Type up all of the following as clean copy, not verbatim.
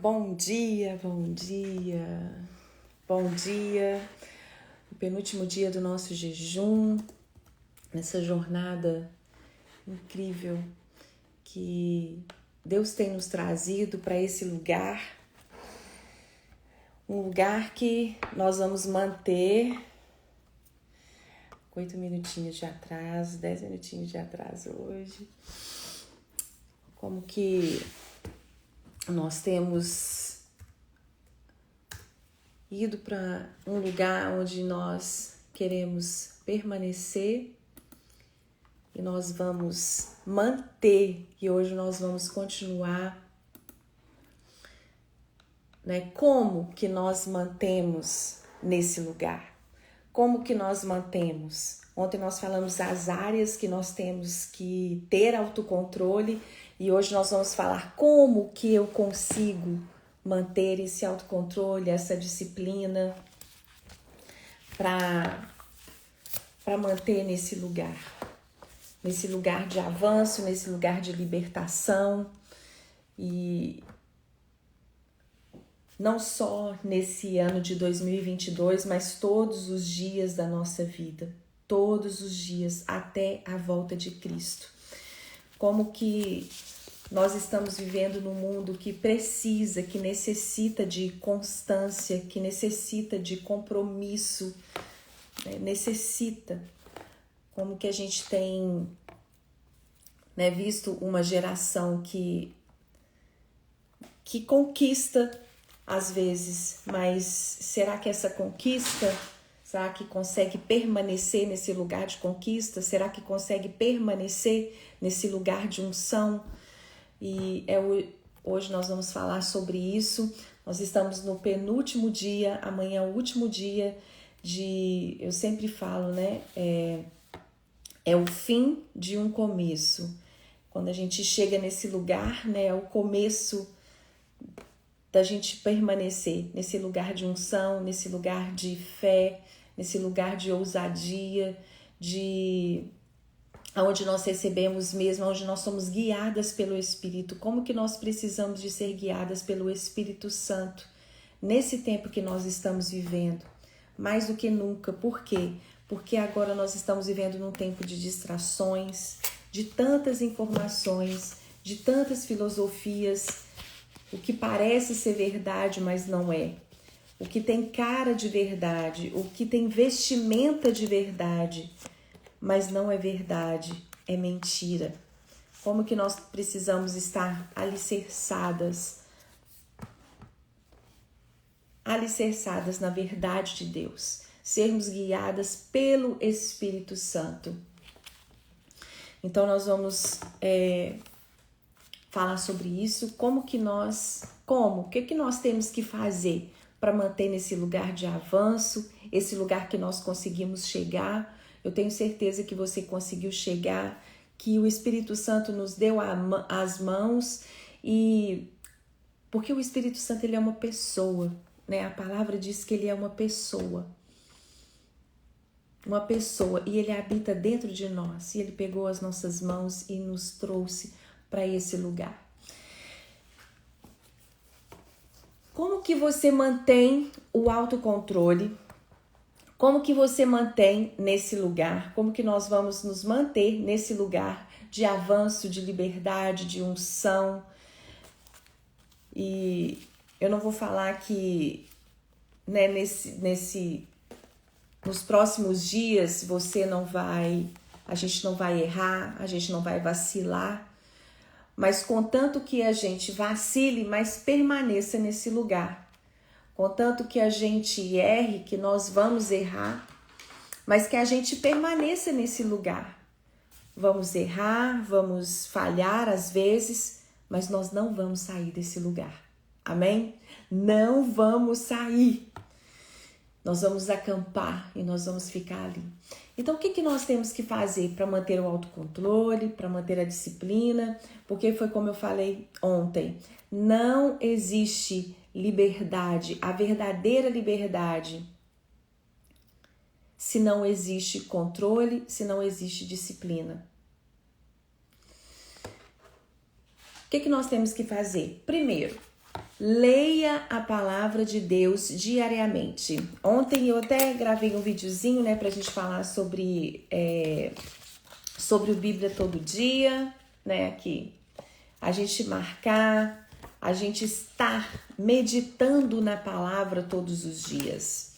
Bom dia, bom dia, bom dia. O penúltimo dia do nosso jejum, nessa jornada incrível que Deus tem nos trazido para esse lugar. Um lugar que nós vamos manter 8 minutinhos de atraso, 10 minutinhos de atraso hoje. Como que nós temos ido para um lugar onde nós queremos permanecer e nós vamos manter, e hoje nós vamos continuar, né? Como que nós mantemos nesse lugar? Como que nós mantemos? Ontem nós falamos das áreas que nós temos que ter autocontrole e hoje nós vamos falar como que eu consigo manter esse autocontrole, essa disciplina para manter nesse lugar de avanço, nesse lugar de libertação e não só nesse ano de 2022, mas todos os dias da nossa vida, todos os dias até a volta de Cristo. Como que nós estamos vivendo num mundo que precisa, que necessita de constância, que necessita de compromisso, né? Necessita. Como que a gente tem, né, visto uma geração que conquista às vezes, mas será que essa conquista, será que consegue permanecer nesse lugar de conquista? Será que consegue permanecer nesse lugar de unção? E hoje nós vamos falar sobre isso. Nós estamos no penúltimo dia, amanhã é o último dia eu sempre falo, né? É o fim de um começo. Quando a gente chega nesse lugar, né? É o começo da gente permanecer nesse lugar de unção, nesse lugar de fé, nesse lugar de ousadia, onde nós recebemos mesmo, onde nós somos guiadas pelo Espírito. Como que nós precisamos de ser guiadas pelo Espírito Santo nesse tempo que nós estamos vivendo? Mais do que nunca. Por quê? Porque agora nós estamos vivendo num tempo de distrações, de tantas informações, de tantas filosofias, o que parece ser verdade, mas não é. O que tem cara de verdade, o que tem vestimenta de verdade, mas não é verdade, é mentira. Como que nós precisamos estar alicerçadas na verdade de Deus, sermos guiadas pelo Espírito Santo. Então nós vamos falar sobre isso, o que nós temos que fazer para manter nesse lugar de avanço, esse lugar que nós conseguimos chegar. Eu tenho certeza que você conseguiu chegar, que o Espírito Santo nos deu as mãos, e porque o Espírito Santo ele é uma pessoa, né? A palavra diz que ele é uma pessoa, e ele habita dentro de nós, e ele pegou as nossas mãos e nos trouxe para esse lugar. Como que você mantém o autocontrole? Como que você mantém nesse lugar? Como que nós vamos nos manter nesse lugar de avanço, de liberdade, de unção? E eu não vou falar que, né, nos próximos dias a gente não vai errar, a gente não vai vacilar, mas contanto que a gente vacile, mas permaneça nesse lugar. Contanto que a gente erre, que nós vamos errar, mas que a gente permaneça nesse lugar. Vamos errar, vamos falhar às vezes, mas nós não vamos sair desse lugar. Amém? Não vamos sair. Nós vamos acampar e nós vamos ficar ali. Então, o que nós temos que fazer para manter o autocontrole, para manter a disciplina? Porque foi como eu falei ontem, não existe liberdade, a verdadeira liberdade, se não existe controle, se não existe disciplina. O que nós temos que fazer? Primeiro, Leia a palavra de Deus diariamente. Ontem eu até gravei um videozinho, né, pra gente falar sobre o Bíblia todo dia, né, aqui. A gente marcar, a gente estar meditando na palavra todos os dias.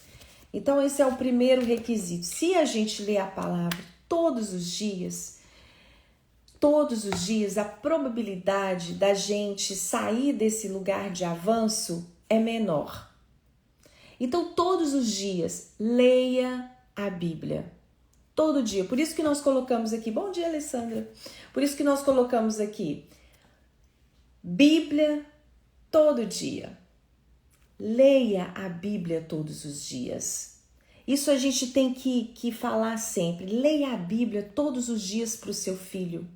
Então esse é o primeiro requisito. Se a gente lê a palavra todos os dias, a probabilidade da gente sair desse lugar de avanço é menor. Então, todos os dias, leia a Bíblia. Todo dia. Por isso que nós colocamos aqui, bom dia, Alessandra. Por isso que nós colocamos aqui, Bíblia todo dia. Leia a Bíblia todos os dias. Isso a gente tem que falar sempre. Leia a Bíblia todos os dias para o seu filho.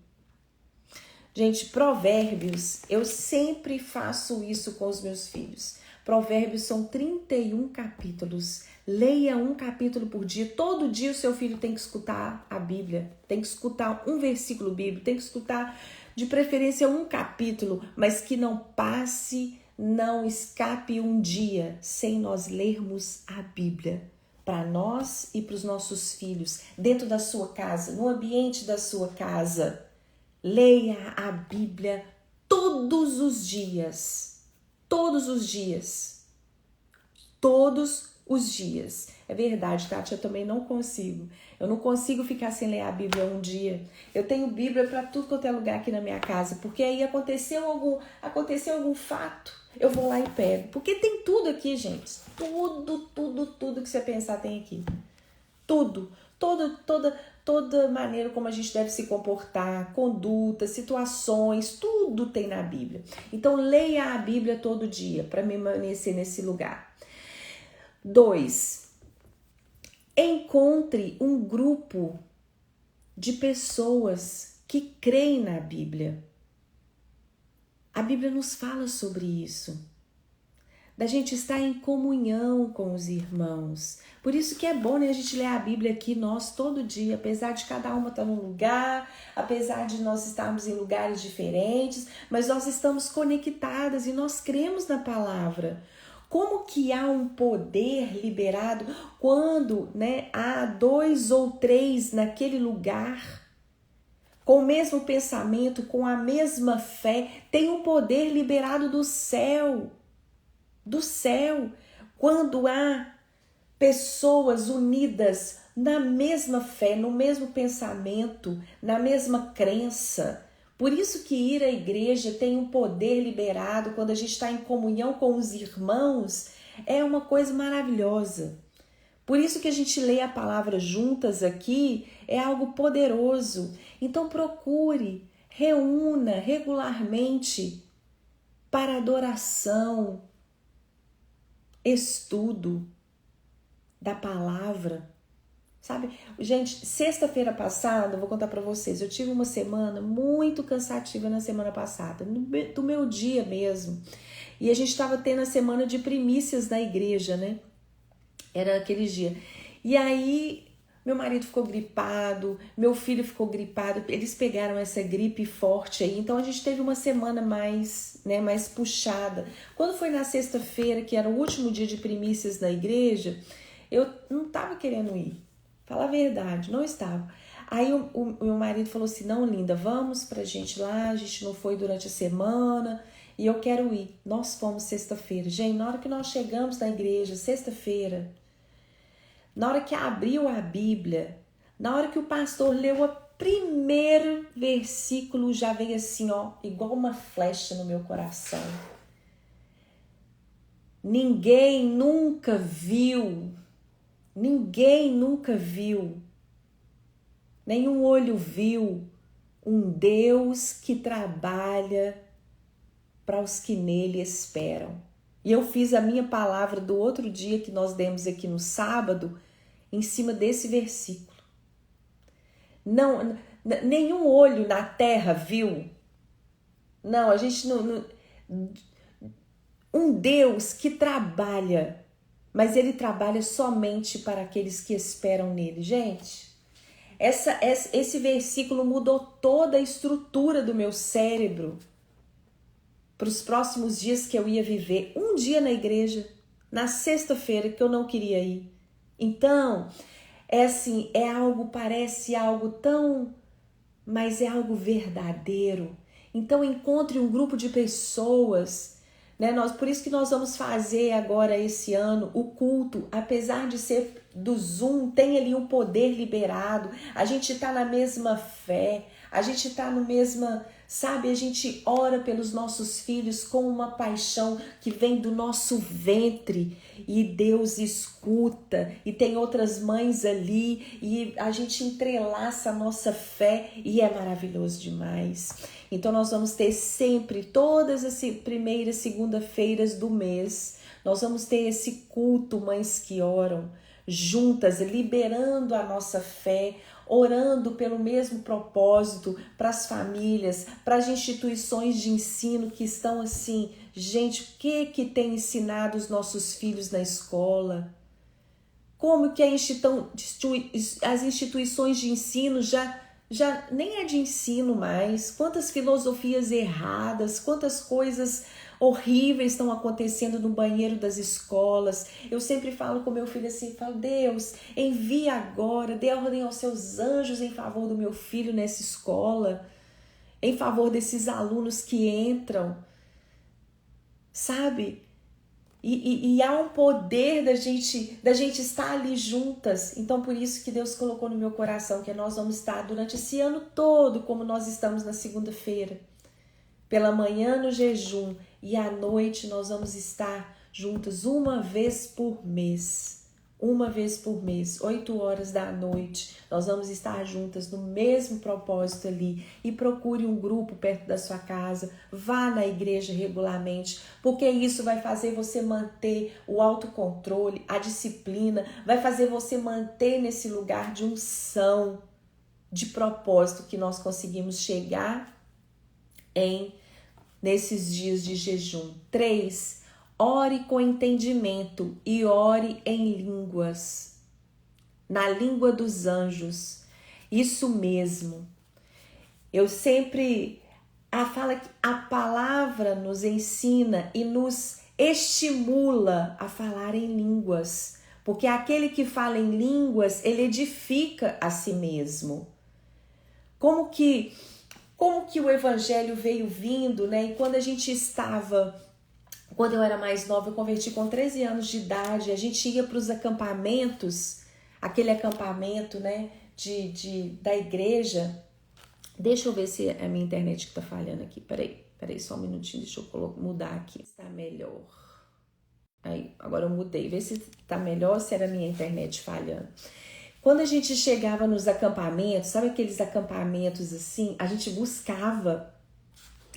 Gente, Provérbios, eu sempre faço isso com os meus filhos. Provérbios são 31 capítulos. Leia um capítulo por dia. Todo dia o seu filho tem que escutar a Bíblia. Tem que escutar um versículo bíblico. Tem que escutar, de preferência, um capítulo. Mas que não passe, não escape um dia sem nós lermos a Bíblia. Para nós e para os nossos filhos. Dentro da sua casa, no ambiente da sua casa. Leia a Bíblia todos os dias. Todos os dias. Todos os dias. É verdade, Tati, eu também não consigo. Eu não consigo ficar sem ler a Bíblia um dia. Eu tenho Bíblia para tudo quanto é lugar aqui na minha casa, porque aí aconteceu algum fato, eu vou lá e pego. Porque tem tudo aqui, gente. Tudo que você pensar tem aqui. Tudo. Toda maneira como a gente deve se comportar, conduta, situações, tudo tem na Bíblia. Então, leia a Bíblia todo dia para permanecer nesse lugar. 2. Encontre um grupo de pessoas que creem na Bíblia. A Bíblia nos fala sobre isso. Da gente estar em comunhão com os irmãos. Por isso que é bom, né, a gente ler a Bíblia aqui, nós, todo dia, apesar de cada uma estar num lugar, apesar de nós estarmos em lugares diferentes, mas nós estamos conectadas e nós cremos na palavra. Como que há um poder liberado quando, né, há 2 ou 3 naquele lugar, com o mesmo pensamento, com a mesma fé, tem um poder liberado do céu. Do céu, quando há pessoas unidas na mesma fé, no mesmo pensamento, na mesma crença. Por isso que ir à igreja tem um poder liberado quando a gente está em comunhão com os irmãos, é uma coisa maravilhosa. Por isso que a gente lê a palavra juntas aqui, é algo poderoso. Então procure, reúna regularmente para adoração, estudo da palavra, sabe? Gente, sexta-feira passada, vou contar para vocês, eu tive uma semana muito cansativa na semana passada, do meu dia mesmo, e a gente estava tendo a semana de primícias na igreja, né? Era aquele dia, e aí meu marido ficou gripado, meu filho ficou gripado, eles pegaram essa gripe forte aí, então a gente teve uma semana mais puxada. Quando foi na sexta-feira, que era o último dia de primícias na igreja, eu não estava querendo ir, falar a verdade, não estava. Aí o meu marido falou assim, não, linda, vamos pra gente lá, a gente não foi durante a semana e eu quero ir. Nós fomos sexta-feira. Gente, na hora que nós chegamos na igreja, sexta-feira, na hora que abriu a Bíblia, na hora que o pastor leu o primeiro versículo, já veio assim, ó, igual uma flecha no meu coração. Ninguém nunca viu, nenhum olho viu um Deus que trabalha para os que nele esperam. E eu fiz a minha palavra do outro dia que nós demos aqui no sábado, em cima desse versículo. Não, nenhum olho na terra viu. Não, a gente não. Um Deus que trabalha, mas ele trabalha somente para aqueles que esperam nele. Gente, esse versículo mudou toda a estrutura do meu cérebro. para os próximos dias que eu ia viver. Um dia na igreja, na sexta-feira, que eu não queria ir. Então, é assim, parece algo tão, mas é algo verdadeiro. Então, encontre um grupo de pessoas, né? Por isso que nós vamos fazer agora esse ano o culto, apesar de ser do Zoom, tem ali um poder liberado, a gente está na mesma fé, a gente está no mesmo, sabe, a gente ora pelos nossos filhos com uma paixão que vem do nosso ventre e Deus escuta, e tem outras mães ali e a gente entrelaça a nossa fé e é maravilhoso demais. Então nós vamos ter sempre, todas as primeiras segunda-feiras do mês, nós vamos ter esse culto Mães que Oram, juntas, liberando a nossa fé, orando pelo mesmo propósito para as famílias, para as instituições de ensino que estão assim, gente, o que tem ensinado os nossos filhos na escola? Como que as instituições de ensino já nem é de ensino mais? Quantas filosofias erradas, quantas coisas horríveis estão acontecendo no banheiro das escolas. Eu sempre falo com meu filho assim, Deus, envia agora, dê ordem aos seus anjos em favor do meu filho nessa escola, em favor desses alunos que entram, sabe? E há um poder da gente estar ali juntas. Então, por isso que Deus colocou no meu coração que nós vamos estar durante esse ano todo, como nós estamos na segunda-feira. Pela manhã no jejum e à noite nós vamos estar juntas uma vez por mês. 8 horas da noite, nós vamos estar juntas no mesmo propósito ali. E procure um grupo perto da sua casa, vá na igreja regularmente, porque isso vai fazer você manter o autocontrole, a disciplina, vai fazer você manter nesse lugar de unção, de propósito que nós conseguimos chegar nesses dias de jejum. 3. Ore com entendimento e ore em línguas, na língua dos anjos. Isso mesmo. Eu sempre falo que a palavra nos ensina e nos estimula a falar em línguas, porque aquele que fala em línguas, ele edifica a si mesmo. Como que o evangelho veio vindo, né? E quando eu era mais nova, eu converti com 13 anos de idade, a gente ia para os acampamentos, aquele acampamento, né, da igreja. Deixa eu ver se é a minha internet que tá falhando aqui. Peraí, só um minutinho, deixa eu mudar aqui. Está melhor. Aí, agora eu mudei, vê se tá melhor, se era a minha internet falhando. Quando a gente chegava nos acampamentos, sabe aqueles acampamentos assim, a gente buscava,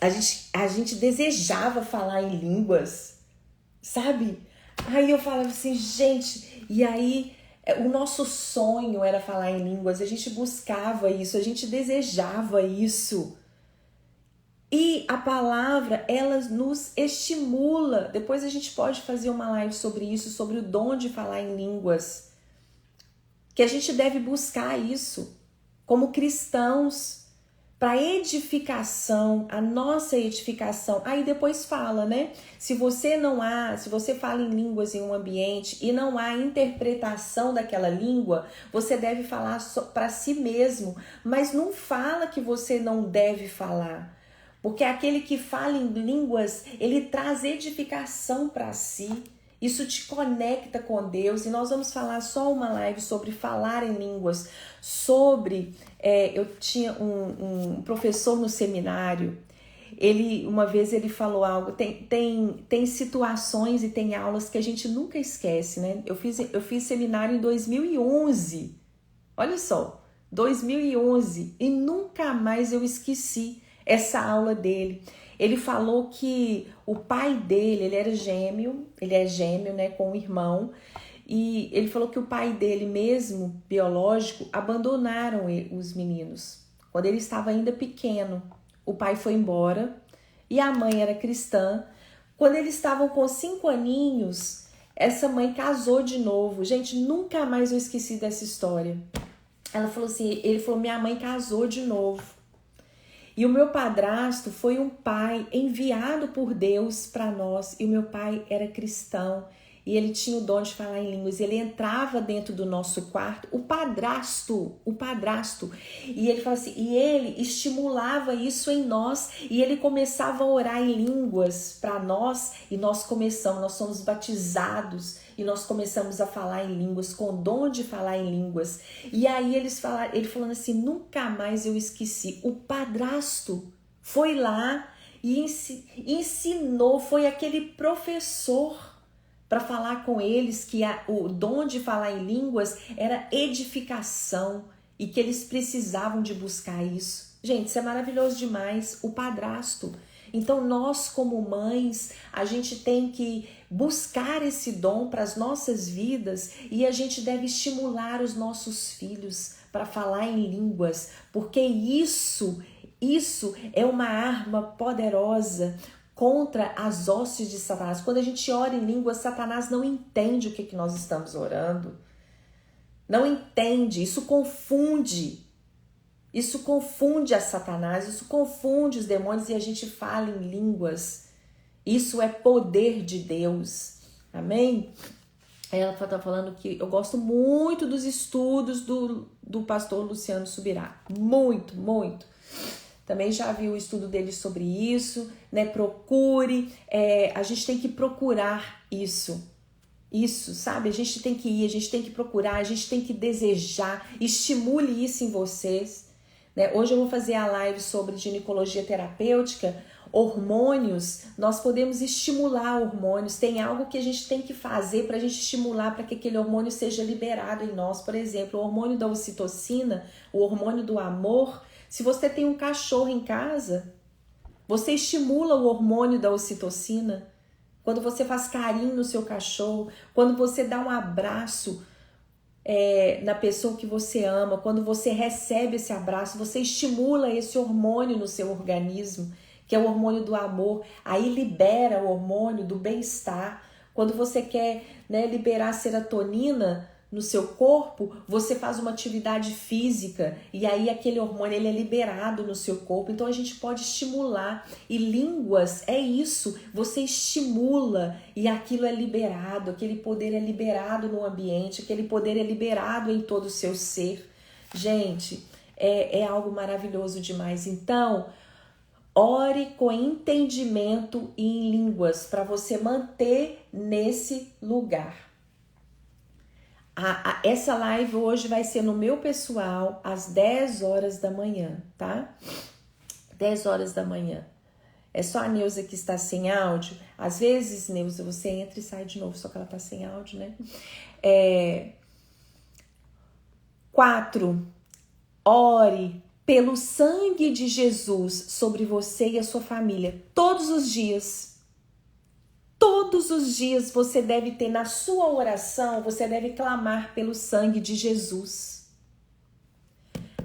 a gente desejava falar em línguas, sabe? Aí eu falava assim, gente, e aí o nosso sonho era falar em línguas, a gente buscava isso, a gente desejava isso. E a palavra, ela nos estimula. Depois a gente pode fazer uma live sobre isso, sobre o dom de falar em línguas. Que a gente deve buscar isso como cristãos para edificação, a nossa edificação. Aí depois fala, né? Se você fala em línguas em um ambiente e não há interpretação daquela língua, você deve falar para si mesmo, mas não fala que você não deve falar. Porque aquele que fala em línguas, ele traz edificação para si. Isso te conecta com Deus. E nós vamos falar só uma live sobre falar em línguas. Eu tinha um professor no seminário. Uma vez ele falou algo. Tem situações e tem aulas que a gente nunca esquece, né? Eu fiz seminário em 2011. Olha só, 2011. E nunca mais eu esqueci essa aula dele. Ele falou que o pai dele, ele é gêmeo, né, com um irmão, e ele falou que o pai dele mesmo, biológico, abandonaram os meninos. Quando ele estava ainda pequeno, o pai foi embora e a mãe era cristã. Quando eles estavam com 5 aninhos, essa mãe casou de novo. Gente, nunca mais eu esqueci dessa história. Ele falou, minha mãe casou de novo. E o meu padrasto foi um pai enviado por Deus para nós. E o meu pai era cristão. E ele tinha o dom de falar em línguas. Ele entrava dentro do nosso quarto, o padrasto. E ele fala assim, e ele estimulava isso em nós. E ele começava a orar em línguas para nós. E nós somos batizados. E nós começamos a falar em línguas, com o dom de falar em línguas. E aí ele falando assim, nunca mais eu esqueci. O padrasto foi lá e ensinou, foi aquele professor para falar com eles que o dom de falar em línguas era edificação e que eles precisavam de buscar isso. Gente, isso é maravilhoso demais, o padrasto. Então nós como mães, a gente tem que buscar esse dom para as nossas vidas e a gente deve estimular os nossos filhos para falar em línguas, porque isso é uma arma poderosa contra as hostes de Satanás. Quando a gente ora em línguas, Satanás não entende o que nós estamos orando. Não entende, isso confunde. Isso confunde a Satanás, isso confunde os demônios e a gente fala em línguas. Isso é poder de Deus. Amém? Ela está falando que eu gosto muito dos estudos do pastor Luciano Subirá. Muito, muito. Também já vi o estudo dele sobre isso, né? Procure, a gente tem que procurar isso, sabe? A gente tem que ir, a gente tem que procurar, a gente tem que desejar, estimule isso em vocês, né? Hoje eu vou fazer a live sobre ginecologia terapêutica, hormônios, nós podemos estimular hormônios, tem algo que a gente tem que fazer para a gente estimular para que aquele hormônio seja liberado em nós, por exemplo, o hormônio da ocitocina, o hormônio do amor. Se você tem um cachorro em casa, você estimula o hormônio da ocitocina. Quando você faz carinho no seu cachorro, quando você dá um abraço na pessoa que você ama, quando você recebe esse abraço, você estimula esse hormônio no seu organismo, que é o hormônio do amor. Aí libera o hormônio do bem-estar. Quando você quer, né, liberar serotonina no seu corpo, você faz uma atividade física e aí aquele hormônio ele é liberado no seu corpo. Então a gente pode estimular, e línguas é isso, você estimula e aquilo é liberado, aquele poder é liberado no ambiente, aquele poder é liberado em todo o seu ser. Gente, é algo maravilhoso demais. Então, ore com entendimento e em línguas para você manter nesse lugar. Essa live hoje vai ser no meu pessoal às 10 horas da manhã, tá? 10 horas da manhã. É só a Neuza que está sem áudio. Às vezes, Neuza, você entra e sai de novo, só que ela está sem áudio, né? 4. Ore pelo sangue de Jesus sobre você e a sua família todos os dias. Todos os dias você deve ter na sua oração, você deve clamar pelo sangue de Jesus.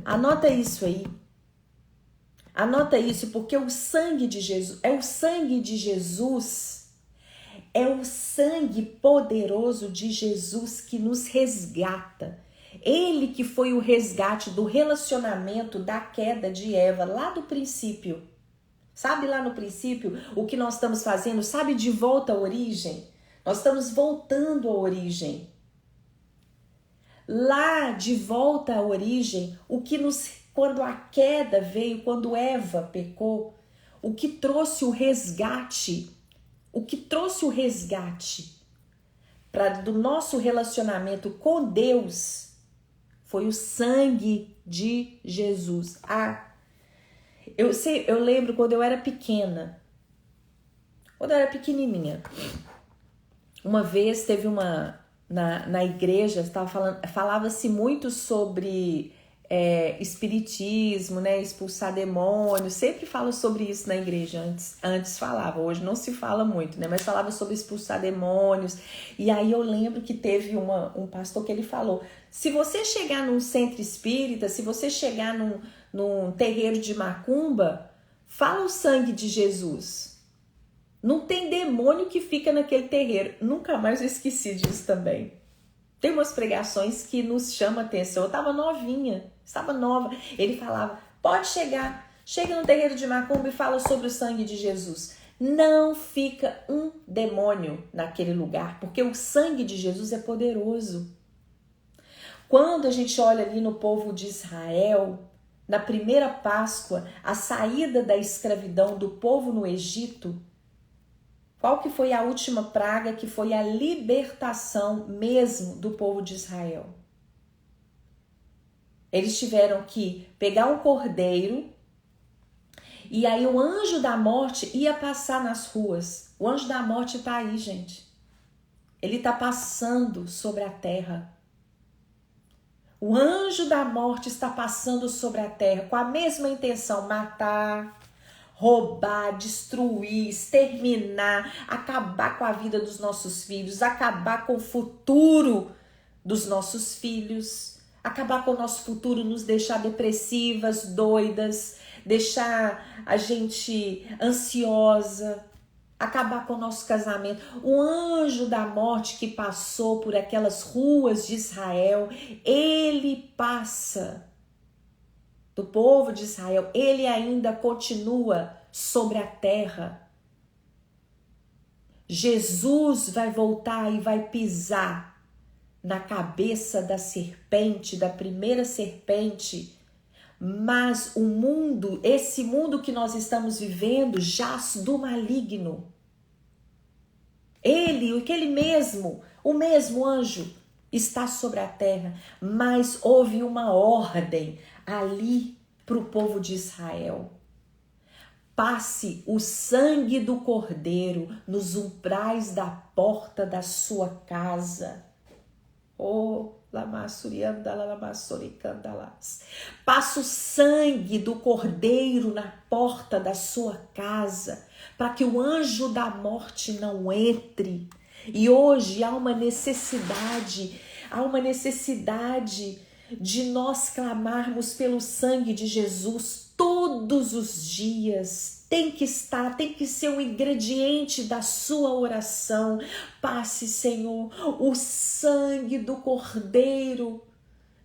Anota isso aí. Anota isso, porque o sangue de Jesus é o sangue poderoso de Jesus que nos resgata. Ele que foi o resgate do relacionamento da queda de Eva lá do princípio. Sabe lá no princípio o que nós estamos fazendo? Sabe, de volta à origem? Nós estamos voltando à origem. Lá de volta à origem, quando a queda veio, quando Eva pecou, o que trouxe o resgate do nosso relacionamento com Deus foi o sangue de Jesus. Eu lembro quando eu era pequena, quando eu era pequenininha, uma vez teve na igreja, falava-se muito sobre espiritismo, né, expulsar demônios, sempre falo sobre isso na igreja, antes falava, hoje não se fala muito, né, mas falava sobre expulsar demônios, e aí eu lembro que teve um pastor que ele falou, se você chegar num centro espírita, se você chegar num terreiro de macumba, fala o sangue de Jesus. Não tem demônio que fica naquele terreiro. Nunca mais eu esqueci disso também. Tem umas pregações que nos chamam a atenção. Eu estava novinha, estava nova. Ele falava, pode chegar Chega no terreiro de macumba e fala sobre o sangue de Jesus. Não fica um demônio naquele lugar, porque o sangue de Jesus é poderoso. Quando a gente olha ali no povo de Israel, na primeira Páscoa, a saída da escravidão do povo no Egito, qual que foi a última praga que foi a libertação mesmo do povo de Israel? Eles tiveram que pegar um cordeiro e aí o anjo da morte ia passar nas ruas. O anjo da morte está aí, gente. Ele está passando sobre a terra. O anjo da morte está passando sobre a terra com a mesma intenção, matar, roubar, destruir, exterminar, acabar com a vida dos nossos filhos, acabar com o futuro dos nossos filhos, acabar com o nosso futuro, nos deixar depressivas, doidas, deixar a gente ansiosa, acabar com o nosso casamento. O anjo da morte que passou por aquelas ruas de Israel, ele passa do povo de Israel, ele ainda continua sobre a terra. Jesus vai voltar e vai pisar na cabeça da serpente, da primeira serpente. Mas o mundo, esse mundo que nós estamos vivendo, jaz do maligno. Ele, o mesmo anjo está sobre a terra, mas houve uma ordem ali para o povo de Israel. Passe o sangue do cordeiro nos umbrais da porta da sua casa. Oh, passa o sangue do cordeiro na porta da sua casa, para que o anjo da morte não entre. E hoje há uma necessidade de nós clamarmos pelo sangue de Jesus todos os dias. Tem que ser um ingrediente da sua oração. Passe, Senhor, o sangue do Cordeiro,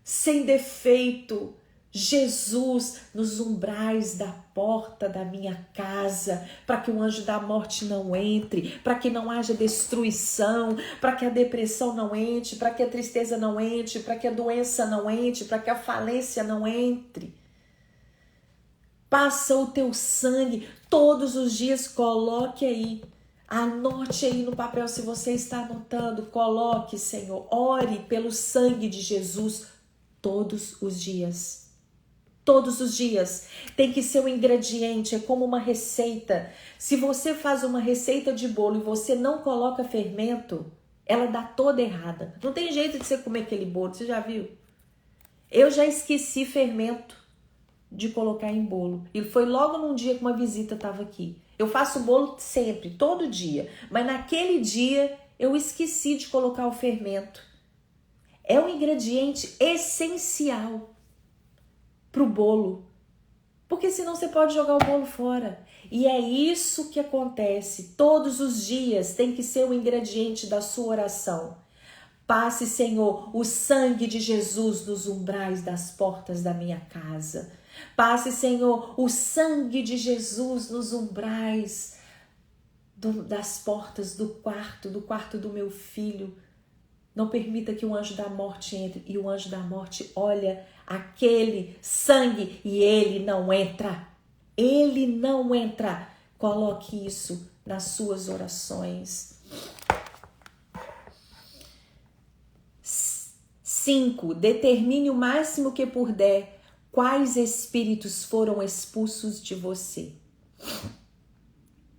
sem defeito, Jesus, nos umbrais da porta da minha casa, para que o anjo da morte não entre, para que não haja destruição, para que a depressão não entre, para que a tristeza não entre, para que a doença não entre, para que a falência não entre. Passa o teu sangue todos os dias, coloque aí, anote aí no papel se você está anotando, coloque, Senhor, ore pelo sangue de Jesus todos os dias. Todos os dias. Tem que ser um ingrediente, é como uma receita. Se você faz uma receita de bolo e você não coloca fermento, ela dá toda errada. Não tem jeito de você comer aquele bolo, você já viu? Eu já esqueci fermento de colocar em bolo. E foi logo num dia que uma visita estava aqui. Eu faço bolo sempre, todo dia. Mas naquele dia eu esqueci de colocar o fermento. É um ingrediente essencial para o bolo. Porque senão você pode jogar o bolo fora. E é isso que acontece. Todos os dias tem que ser o ingrediente da sua oração. Passe, Senhor, o sangue de Jesus nos umbrais das portas da minha casa. Passe, Senhor, o sangue de Jesus nos umbrais das portas do quarto do meu filho. Não permita que o anjo da morte entre. E o anjo da morte olha aquele sangue e ele não entra. Ele não entra. Coloque isso nas suas orações. 5. Determine o máximo que puder quais espíritos foram expulsos de você.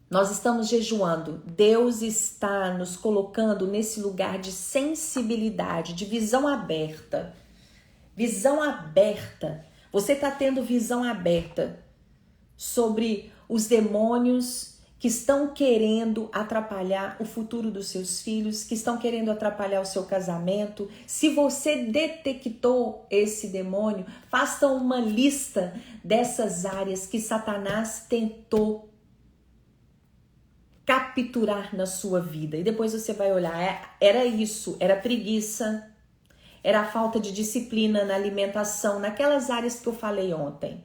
Nós estamos jejuando. Deus está nos colocando nesse lugar de sensibilidade, de visão aberta. Visão aberta. Você está tendo visão aberta sobre os demônios que estão querendo atrapalhar o futuro dos seus filhos, que estão querendo atrapalhar o seu casamento. Se você detectou esse demônio, faça uma lista dessas áreas que Satanás tentou capturar na sua vida. E depois você vai olhar, era isso, era preguiça, era a falta de disciplina na alimentação, naquelas áreas que eu falei ontem.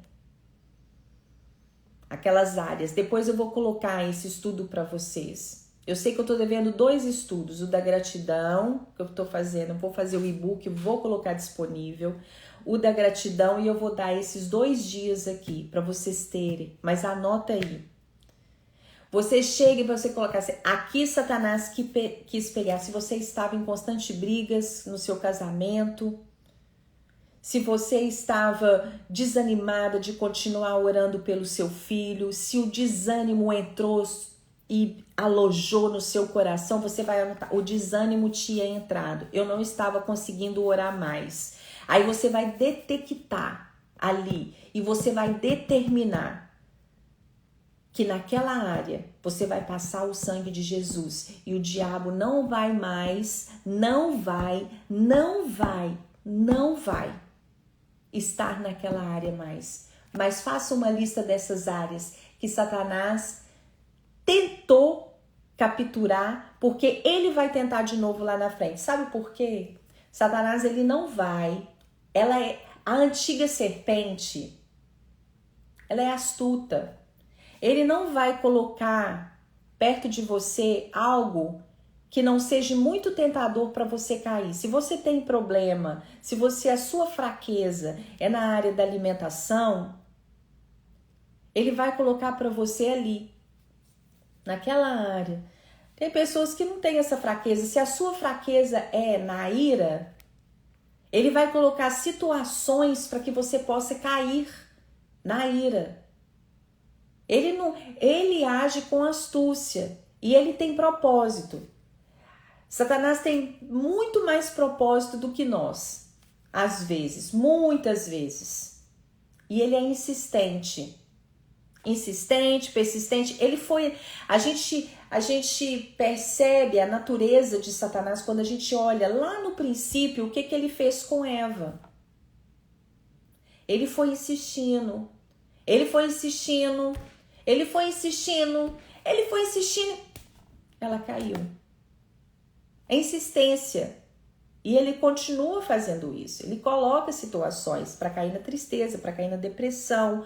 aquelas áreas. Depois eu vou colocar esse estudo para vocês. Eu sei que eu tô devendo 2 estudos, o da gratidão, que eu tô fazendo, eu vou fazer o e-book, vou colocar disponível, o da gratidão, e eu vou dar esses 2 dias aqui para vocês terem, mas anota aí. Você chega e você colocar assim, aqui Satanás quis pegar, se você estava em constante brigas no seu casamento, se você estava desanimada de continuar orando pelo seu filho, se o desânimo entrou e alojou no seu coração, você vai anotar, o desânimo tinha entrado, eu não estava conseguindo orar mais. Aí você vai detectar ali e você vai determinar que naquela área você vai passar o sangue de Jesus e o diabo não vai mais, não vai estar naquela área mais. Mas faça uma lista dessas áreas que Satanás tentou capturar, porque ele vai tentar de novo lá na frente. Sabe por quê? Satanás, ele não vai. Ela é a antiga serpente. Ela é astuta. Ele não vai colocar perto de você algo que não seja muito tentador para você cair. Se você tem problema, se a sua fraqueza é na área da alimentação, ele vai colocar para você ali, naquela área. Tem pessoas que não têm essa fraqueza. Se a sua fraqueza é na ira, ele vai colocar situações para que você possa cair na ira. Ele age com astúcia e ele tem propósito. Satanás tem muito mais propósito do que nós, às vezes, muitas vezes. E ele é insistente, persistente. A gente percebe a natureza de Satanás quando a gente olha lá no princípio o que ele fez com Eva. Ele foi insistindo. Ela caiu. É insistência. E ele continua fazendo isso. Ele coloca situações para cair na tristeza, para cair na depressão,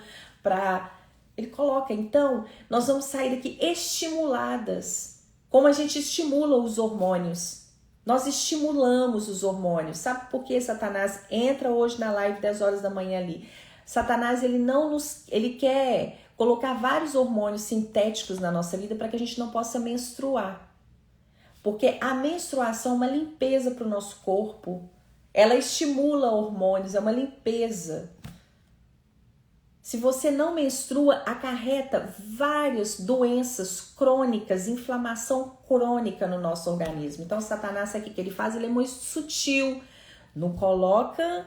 ele coloca. Então, nós vamos sair daqui estimuladas. Como a gente estimula os hormônios. Nós estimulamos os hormônios. Sabe por que Satanás entra hoje na live 10 horas da manhã ali? Satanás, ele quer colocar vários hormônios sintéticos na nossa vida para que a gente não possa menstruar. Porque a menstruação é uma limpeza para o nosso corpo. Ela estimula hormônios, é uma limpeza. Se você não menstrua, acarreta várias doenças crônicas, inflamação crônica no nosso organismo. Então, Satanás, sabe o que ele faz? Ele é muito sutil. Não coloca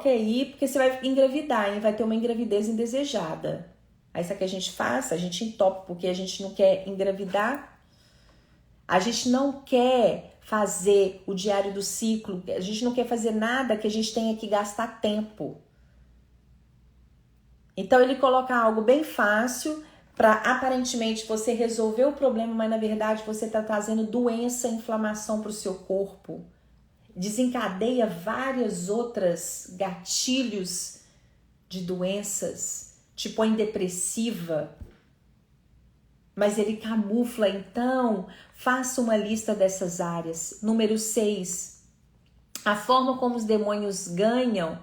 aí, porque você vai engravidar, hein? Vai ter uma engravidez indesejada. Aí sabe o que a gente faz? A gente entope porque a gente não quer engravidar. A gente não quer fazer o diário do ciclo. A gente não quer fazer nada que a gente tenha que gastar tempo. Então ele coloca algo bem fácil para aparentemente você resolver o problema, mas na verdade você está trazendo doença, inflamação para o seu corpo. Desencadeia várias outras gatilhos de doenças, te põe depressiva. Mas ele camufla, então, faça uma lista dessas áreas. Número 6, a forma como os demônios ganham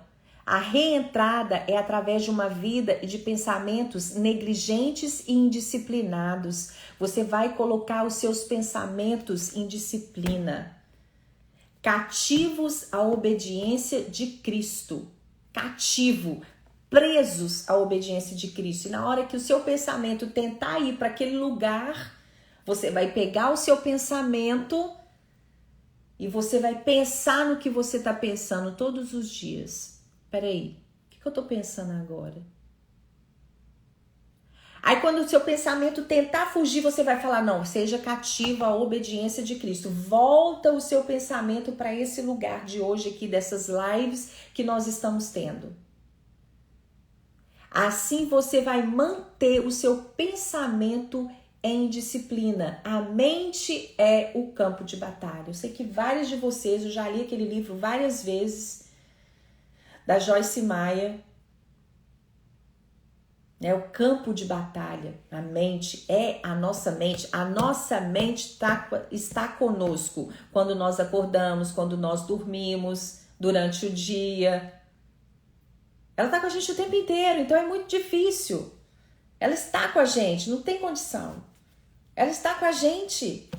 a reentrada é através de uma vida de pensamentos negligentes e indisciplinados. Você vai colocar os seus pensamentos em disciplina. Cativos à obediência de Cristo. Cativo, presos à obediência de Cristo. E na hora que o seu pensamento tentar ir para aquele lugar, você vai pegar o seu pensamento e você vai pensar no que você está pensando todos os dias. Peraí, o que eu tô pensando agora? Aí quando o seu pensamento tentar fugir, você vai falar, não, seja cativo à obediência de Cristo. Volta o seu pensamento para esse lugar de hoje aqui, dessas lives que nós estamos tendo. Assim você vai manter o seu pensamento em disciplina. A mente é o campo de batalha. Eu sei que vários de vocês, eu já li aquele livro várias vezes, da Joyce Meyer. né? O campo de batalha, a mente é a nossa mente está conosco quando nós acordamos, quando nós dormimos, durante o dia. Ela está com a gente o tempo inteiro, então é muito difícil. Ela está com a gente, não tem condição. Ela está com a gente.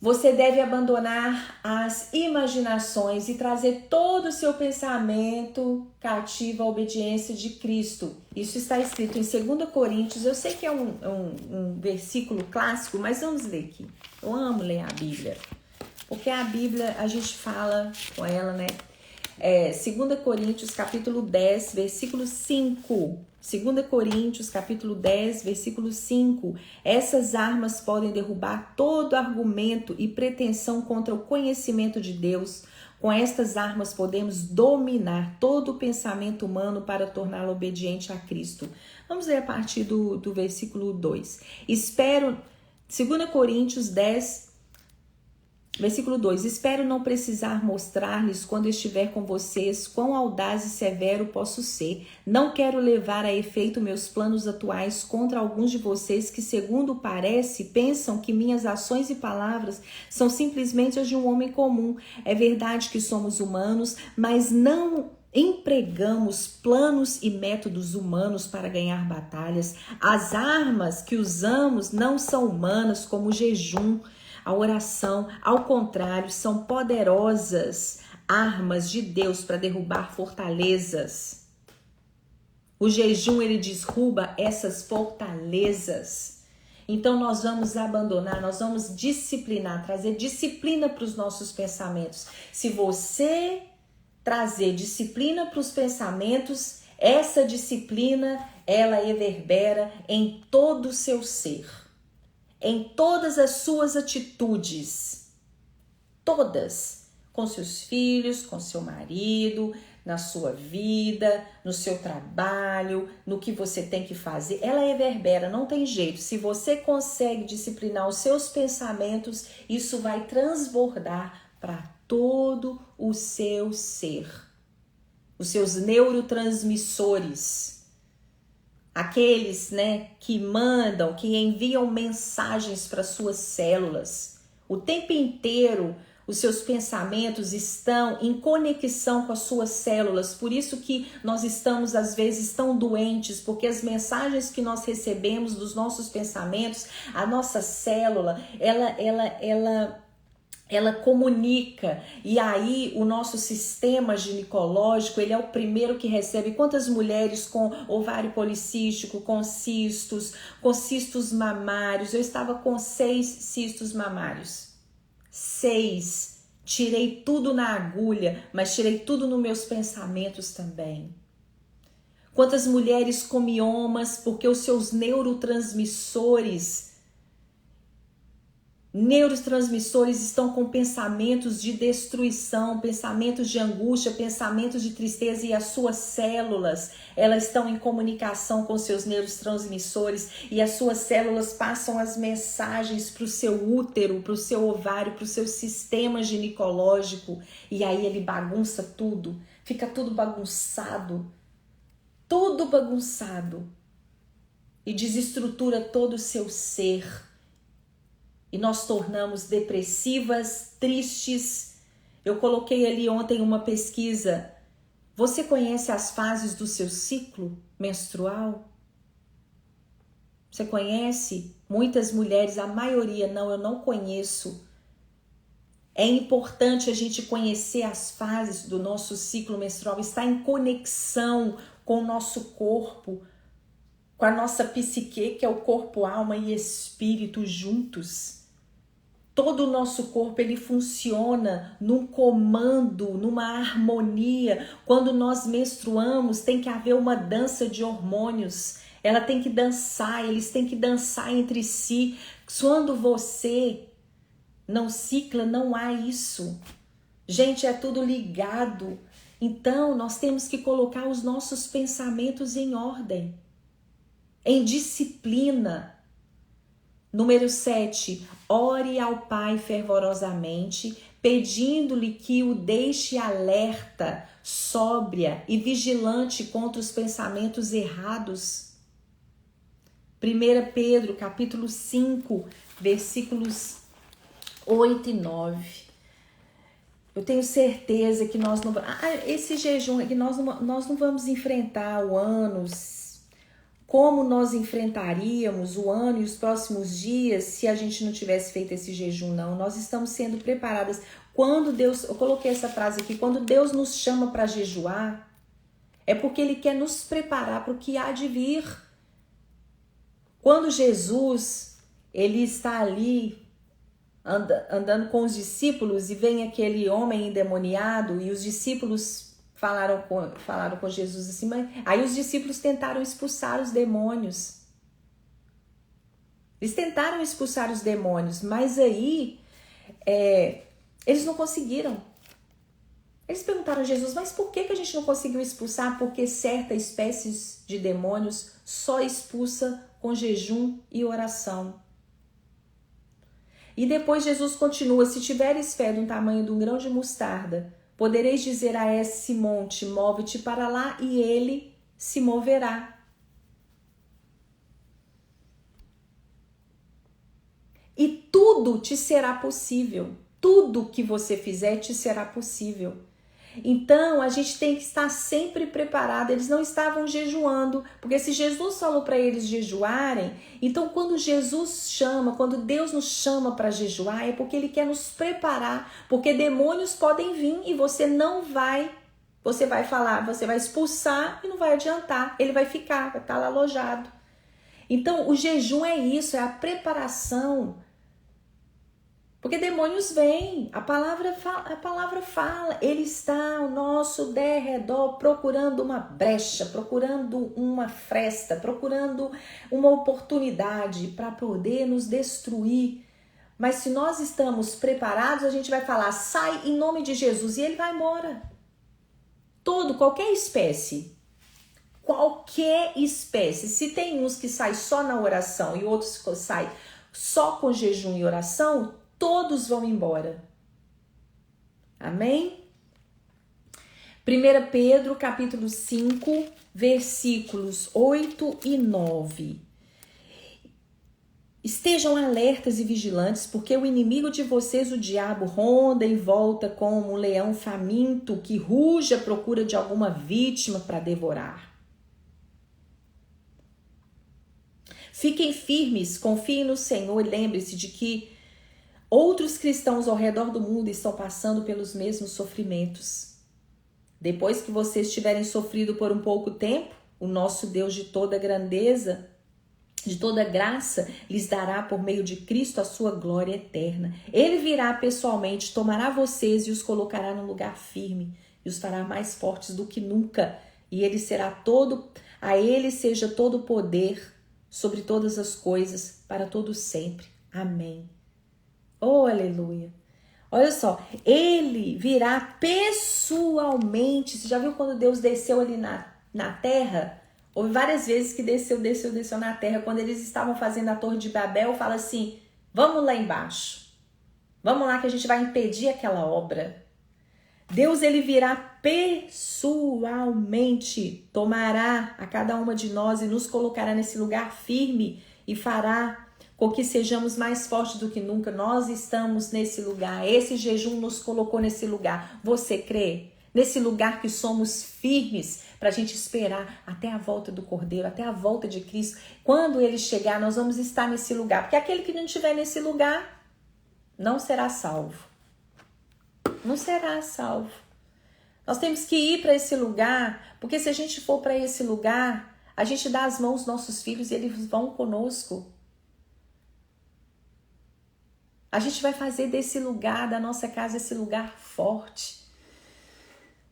Você deve abandonar as imaginações e trazer todo o seu pensamento cativo à obediência de Cristo. Isso está escrito em 2 Coríntios. Eu sei que é um versículo clássico, mas vamos ler aqui. Eu amo ler a Bíblia. Porque a Bíblia, a gente fala com ela, né? 2 Coríntios, capítulo 10, versículo 5. 2 Coríntios, capítulo 10, versículo 5. Essas armas podem derrubar todo argumento e pretensão contra o conhecimento de Deus. Com estas armas podemos dominar todo o pensamento humano para torná-lo obediente a Cristo. Vamos ler a partir do versículo 2. 2 Coríntios 10, versículo 2. Espero não precisar mostrar-lhes quando estiver com vocês quão audaz e severo posso ser. Não quero levar a efeito meus planos atuais contra alguns de vocês que, segundo parece, pensam que minhas ações e palavras são simplesmente as de um homem comum. É verdade que somos humanos, mas não empregamos planos e métodos humanos para ganhar batalhas. As armas que usamos não são humanas, como o jejum, a oração. Ao contrário, são poderosas armas de Deus para derrubar fortalezas. O jejum, ele derruba essas fortalezas. Então nós vamos abandonar, nós vamos disciplinar, trazer disciplina para os nossos pensamentos. Se você trazer disciplina para os pensamentos, essa disciplina, ela reverbera em todo o seu ser. Em todas as suas atitudes, todas, com seus filhos, com seu marido, na sua vida, no seu trabalho, no que você tem que fazer, ela reverbera, não tem jeito. Se você consegue disciplinar os seus pensamentos, isso vai transbordar para todo o seu ser, os seus neurotransmissores. Aqueles, né, que mandam, que enviam mensagens para suas células. O tempo inteiro, os seus pensamentos estão em conexão com as suas células. Por isso que nós estamos, às vezes, tão doentes, porque as mensagens que nós recebemos dos nossos pensamentos, a nossa célula, ela comunica, e aí o nosso sistema ginecológico, ele é o primeiro que recebe. Quantas mulheres com ovário policístico, com cistos mamários? Eu estava com 6 cistos mamários. 6. Tirei tudo na agulha, mas tirei tudo nos meus pensamentos também. Quantas mulheres com miomas, porque os seus neurotransmissores estão com pensamentos de destruição, pensamentos de angústia, pensamentos de tristeza, e as suas células, elas estão em comunicação com seus neurotransmissores, e as suas células passam as mensagens para o seu útero, para o seu ovário, para o seu sistema ginecológico, e aí ele bagunça tudo, fica tudo bagunçado, e desestrutura todo o seu ser. E nós tornamos depressivas, tristes. Eu coloquei ali ontem uma pesquisa. Você conhece as fases do seu ciclo menstrual? Você conhece? Muitas mulheres, a maioria não, eu não conheço. É importante a gente conhecer as fases do nosso ciclo menstrual, estar em conexão com o nosso corpo, com a nossa psique, que é o corpo, alma e espírito juntos. Todo o nosso corpo, ele funciona num comando, numa harmonia. Quando nós menstruamos, tem que haver uma dança de hormônios. Ela tem que dançar, eles têm que dançar entre si. Quando você não cicla, não há isso. Gente, é tudo ligado. Então, nós temos que colocar os nossos pensamentos em ordem, em disciplina. Número 7, ore ao Pai fervorosamente, pedindo-lhe que o deixe alerta, sóbria e vigilante contra os pensamentos errados. 1 Pedro, capítulo 5, versículos 8 e 9. Eu tenho certeza que nós não... esse jejum, que nós não vamos enfrentar o ano, como nós enfrentaríamos o ano e os próximos dias se a gente não tivesse feito esse jejum, não. Nós estamos sendo preparadas. Quando Deus, eu coloquei essa frase aqui, quando Deus nos chama para jejuar, é porque Ele quer nos preparar para o que há de vir. Quando Jesus, Ele está ali andando com os discípulos e vem aquele homem endemoniado e os discípulos falaram com Jesus assim, mas aí os discípulos tentaram expulsar os demônios. Eles tentaram expulsar os demônios, mas aí eles não conseguiram. Eles perguntaram a Jesus, mas por que a gente não conseguiu expulsar? Porque certa espécie de demônios só expulsa com jejum e oração. E depois Jesus continua, se tiveres fé do tamanho de um grão de mostarda, podereis dizer a esse monte, move-te para lá, e ele se moverá. E tudo te será possível. Tudo que você fizer te será possível. Então, a gente tem que estar sempre preparado. Eles não estavam jejuando, porque se Jesus falou para eles jejuarem, então quando Jesus chama, quando Deus nos chama para jejuar, é porque Ele quer nos preparar, porque demônios podem vir e você vai falar, você vai expulsar e não vai adiantar, ele vai ficar, vai estar lá alojado. Então, o jejum é isso, é a preparação. Porque demônios vêm, a palavra fala, ele está ao nosso derredor procurando uma brecha, procurando uma fresta, procurando uma oportunidade para poder nos destruir. Mas se nós estamos preparados, a gente vai falar, sai em nome de Jesus, e ele vai embora. Qualquer espécie, se tem uns que saem só na oração e outros que saem só com jejum e oração, todos vão embora. Amém? 1 Pedro, capítulo 5, versículos 8 e 9. Estejam alertas e vigilantes, porque o inimigo de vocês, o diabo, ronda em volta como um leão faminto que ruge à procura de alguma vítima para devorar. Fiquem firmes, confiem no Senhor e lembre-se de que outros cristãos ao redor do mundo estão passando pelos mesmos sofrimentos. Depois que vocês tiverem sofrido por um pouco tempo, o nosso Deus de toda grandeza, de toda graça, lhes dará por meio de Cristo a sua glória eterna. Ele virá pessoalmente, tomará vocês e os colocará num lugar firme e os fará mais fortes do que nunca. E a ele seja todo o poder sobre todas as coisas, para todo sempre. Amém. Oh, aleluia. Olha só, ele virá pessoalmente. Você já viu quando Deus desceu ali na terra? Houve várias vezes que desceu na terra. Quando eles estavam fazendo a Torre de Babel, fala assim, vamos lá embaixo. Vamos lá que a gente vai impedir aquela obra. Deus, ele virá pessoalmente, tomará a cada uma de nós e nos colocará nesse lugar firme e fará com que sejamos mais fortes do que nunca. Nós estamos nesse lugar, esse jejum nos colocou nesse lugar. Você crê? Nesse lugar que somos firmes para a gente esperar até a volta do Cordeiro, até a volta de Cristo. Quando ele chegar, nós vamos estar nesse lugar, porque aquele que não estiver nesse lugar não será salvo. Não será salvo. Nós temos que ir para esse lugar, porque se a gente for para esse lugar, a gente dá as mãos aos nossos filhos e eles vão conosco. A gente vai fazer desse lugar, da nossa casa, esse lugar forte.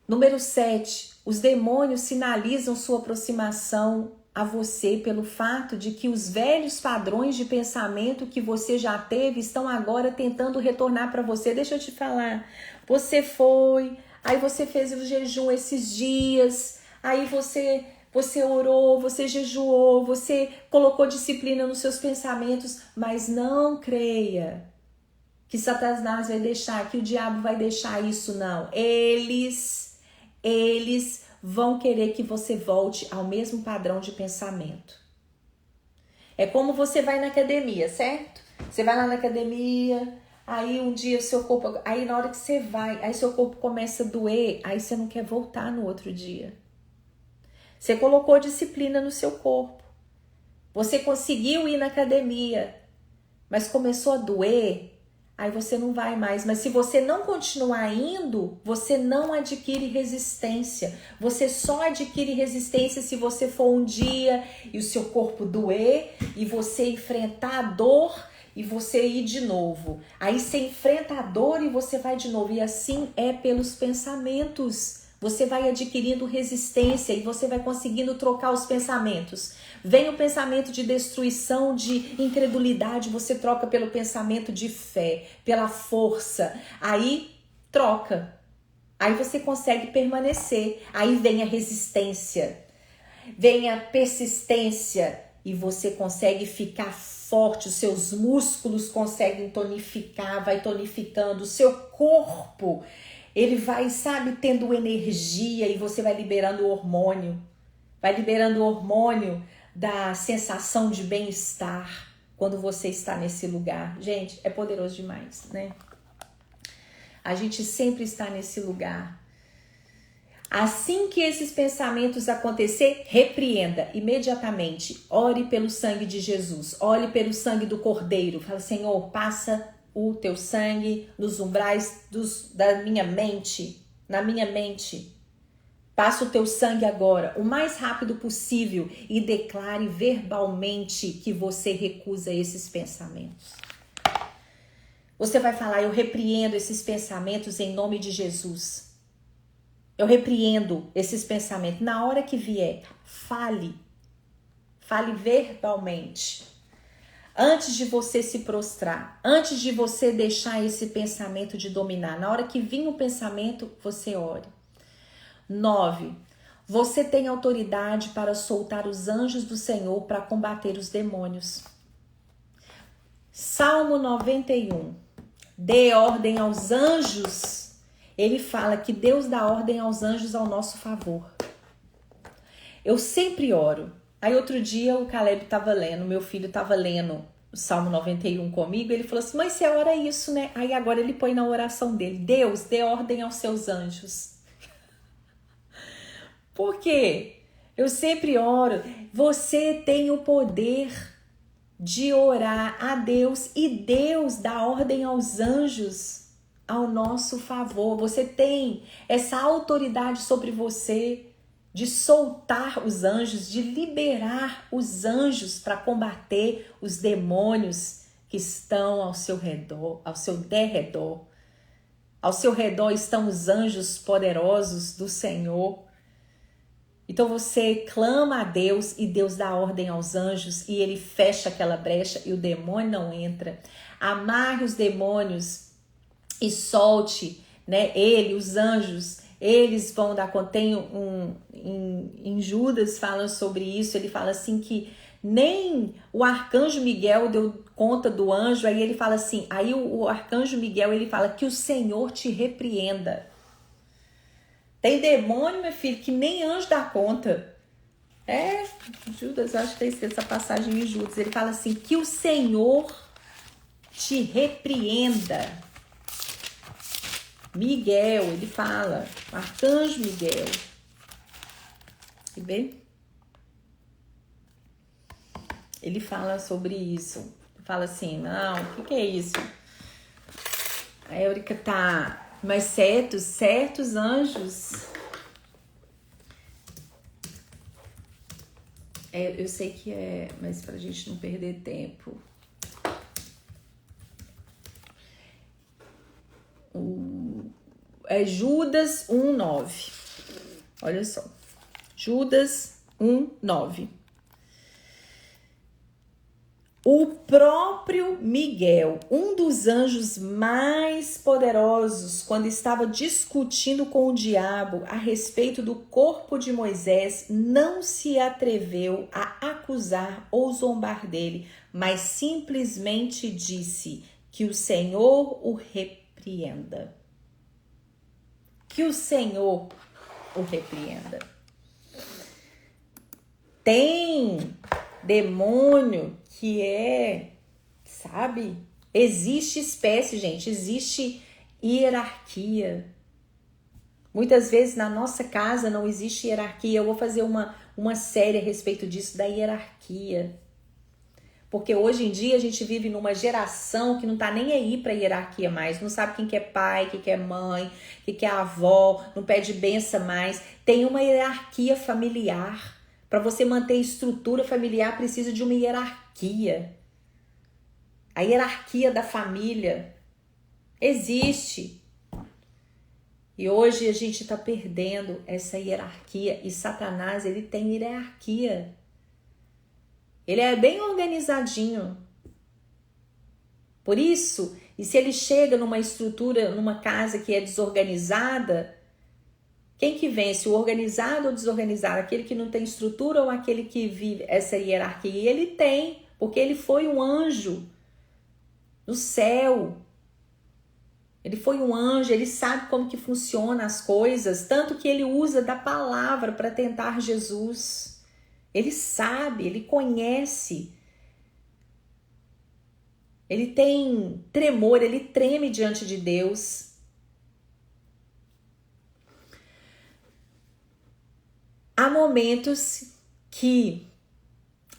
Número 7. Os demônios sinalizam sua aproximação a você pelo fato de que os velhos padrões de pensamento que você já teve estão agora tentando retornar para você. Deixa eu te falar. Você foi, aí você fez o jejum esses dias, aí você você orou, você jejuou, você colocou disciplina nos seus pensamentos, mas não creia que Satanás vai deixar, que o diabo vai deixar isso, não. Eles vão querer que você volte ao mesmo padrão de pensamento. É como você vai na academia, certo? Você vai lá na academia, aí um dia o seu corpo... Aí na hora que você vai, aí seu corpo começa a doer, aí você não quer voltar no outro dia. Você colocou disciplina no seu corpo. Você conseguiu ir na academia, mas começou a doer, aí você não vai mais. Mas se você não continuar indo, você não adquire resistência. Você só adquire resistência se você for um dia e o seu corpo doer e você enfrentar a dor e você ir de novo. Aí você enfrenta a dor e você vai de novo. E assim é pelos pensamentos. Você vai adquirindo resistência e você vai conseguindo trocar os pensamentos. Vem o pensamento de destruição, de incredulidade, você troca pelo pensamento de fé, pela força. Aí troca. Aí você consegue permanecer. Aí vem a resistência, vem a persistência e você consegue ficar forte. Os seus músculos conseguem tonificar, vai tonificando o seu corpo. Ele vai, sabe, tendo energia e você vai liberando o hormônio. Vai liberando o hormônio da sensação de bem-estar quando você está nesse lugar. Gente, é poderoso demais, né? A gente sempre está nesse lugar. Assim que esses pensamentos acontecer, repreenda imediatamente. Ore pelo sangue de Jesus. Ore pelo sangue do Cordeiro. Fala, Senhor, passa o teu sangue nos umbrais da minha mente, na minha mente. Passa o teu sangue agora, o mais rápido possível e declare verbalmente que você recusa esses pensamentos. Você vai falar, eu repreendo esses pensamentos em nome de Jesus. Eu repreendo esses pensamentos. Na hora que vier, fale verbalmente. Antes de você se prostrar, antes de você deixar esse pensamento de dominar, na hora que vir o pensamento, você ore. 9. Você tem autoridade para soltar os anjos do Senhor para combater os demônios. Salmo 91. Dê ordem aos anjos. Ele fala que Deus dá ordem aos anjos ao nosso favor. Eu sempre oro. Aí outro dia o Caleb estava lendo, meu filho estava lendo o Salmo 91 comigo, ele falou assim, mas você ora isso, né? Aí agora ele põe na oração dele, Deus, dê ordem aos seus anjos. Por quê? Eu sempre oro. Você tem o poder de orar a Deus e Deus dá ordem aos anjos ao nosso favor. Você tem essa autoridade sobre você de soltar os anjos, de liberar os anjos para combater os demônios que estão ao seu redor, ao seu derredor. Ao seu redor estão os anjos poderosos do Senhor. Então você clama a Deus e Deus dá ordem aos anjos e ele fecha aquela brecha e o demônio não entra. Amarre os demônios e solte, né? Os anjos, eles vão dar conta. Tem em Judas fala sobre isso, ele fala assim que nem o arcanjo Miguel deu conta do anjo, aí ele fala assim, aí o arcanjo Miguel ele fala que o Senhor te repreenda. Tem demônio, meu filho, que nem anjo dá conta. Judas, acho que tem essa passagem em Judas. Ele fala assim, que o Senhor te repreenda. Miguel, ele fala, arcanjo Miguel. E bem, ele fala sobre isso. Ele fala assim, não, o que é isso? A Eurica tá... Mas certos anjos, eu sei que mas pra gente não perder tempo. É Judas 1:9. Olha só. Judas 1:9. O próprio Miguel, um dos anjos mais poderosos, quando estava discutindo com o diabo a respeito do corpo de Moisés, não se atreveu a acusar ou zombar dele, mas simplesmente disse que o Senhor o repreenda. Que o Senhor o repreenda. Tem demônio que sabe? Existe espécie, gente, existe hierarquia. Muitas vezes na nossa casa não existe hierarquia. Eu vou fazer uma série a respeito disso, da hierarquia. Porque hoje em dia a gente vive numa geração que não tá nem aí pra hierarquia mais. Não sabe quem que é pai, quem que é mãe, quem que é avó, não pede benção mais. Tem uma hierarquia familiar. Para você manter a estrutura familiar, precisa de uma hierarquia. A hierarquia da família existe. E hoje a gente está perdendo essa hierarquia. E Satanás, ele tem hierarquia. Ele é bem organizadinho. Por isso, e se ele chega numa estrutura, numa casa que é desorganizada, quem que vence? O organizado ou o desorganizado? Aquele que não tem estrutura ou aquele que vive essa hierarquia? E ele tem, porque ele foi um anjo no céu. Ele foi um anjo, ele sabe como que funciona as coisas, tanto que ele usa da palavra para tentar Jesus. Ele sabe, ele conhece. Ele tem tremor, ele treme diante de Deus. Há momentos que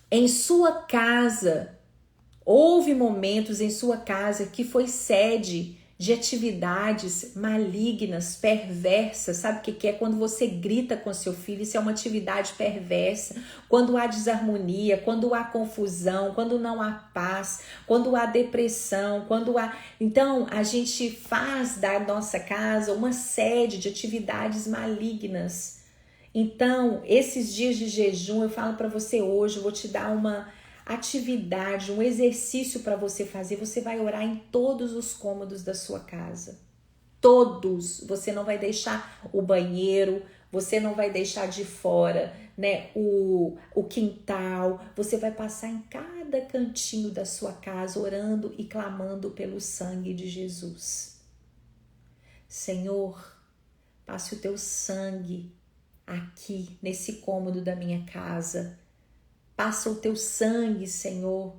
em sua casa, houve momentos em sua casa que foi sede de atividades malignas, perversas. Sabe o que é? Quando você grita com seu filho, isso é uma atividade perversa. Quando há desarmonia, quando há confusão, quando não há paz, quando há depressão, quando há... Então, a gente faz da nossa casa uma sede de atividades malignas. Então, esses dias de jejum, eu falo para você hoje, eu vou te dar uma atividade, um exercício para você fazer. Você vai orar em todos os cômodos da sua casa. Todos. Você não vai deixar o banheiro, você não vai deixar de fora, né, o quintal. Você vai passar em cada cantinho da sua casa orando e clamando pelo sangue de Jesus. Senhor, passe o teu sangue aqui nesse cômodo da minha casa. Passa o teu sangue, Senhor,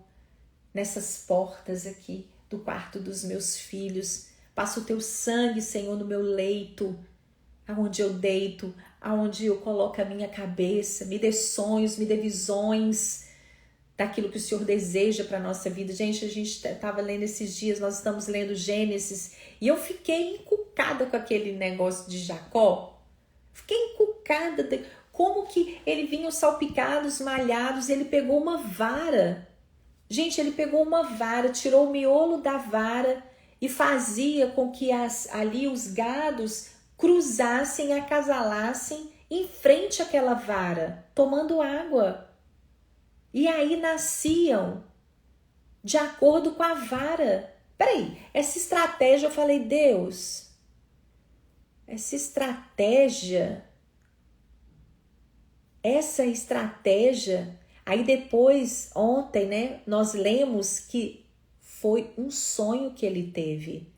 nessas portas aqui do quarto dos meus filhos. Passa o teu sangue, Senhor, no meu leito, aonde eu deito, aonde eu coloco a minha cabeça. Me dê sonhos, me dê visões daquilo que o Senhor deseja para a nossa vida. Gente, a gente estava lendo esses dias, nós estamos lendo Gênesis, e eu fiquei encucada com aquele negócio de Jacó. Fiquei encucada, como que ele vinha salpicados, malhados, ele pegou uma vara. Gente, ele pegou uma vara, tirou o miolo da vara e fazia com que ali os gados cruzassem, acasalassem em frente àquela vara, tomando água. E aí nasciam de acordo com a vara. Peraí, essa estratégia, eu falei, Deus... Essa estratégia, aí depois, ontem, né, nós lemos que foi um sonho que ele teve.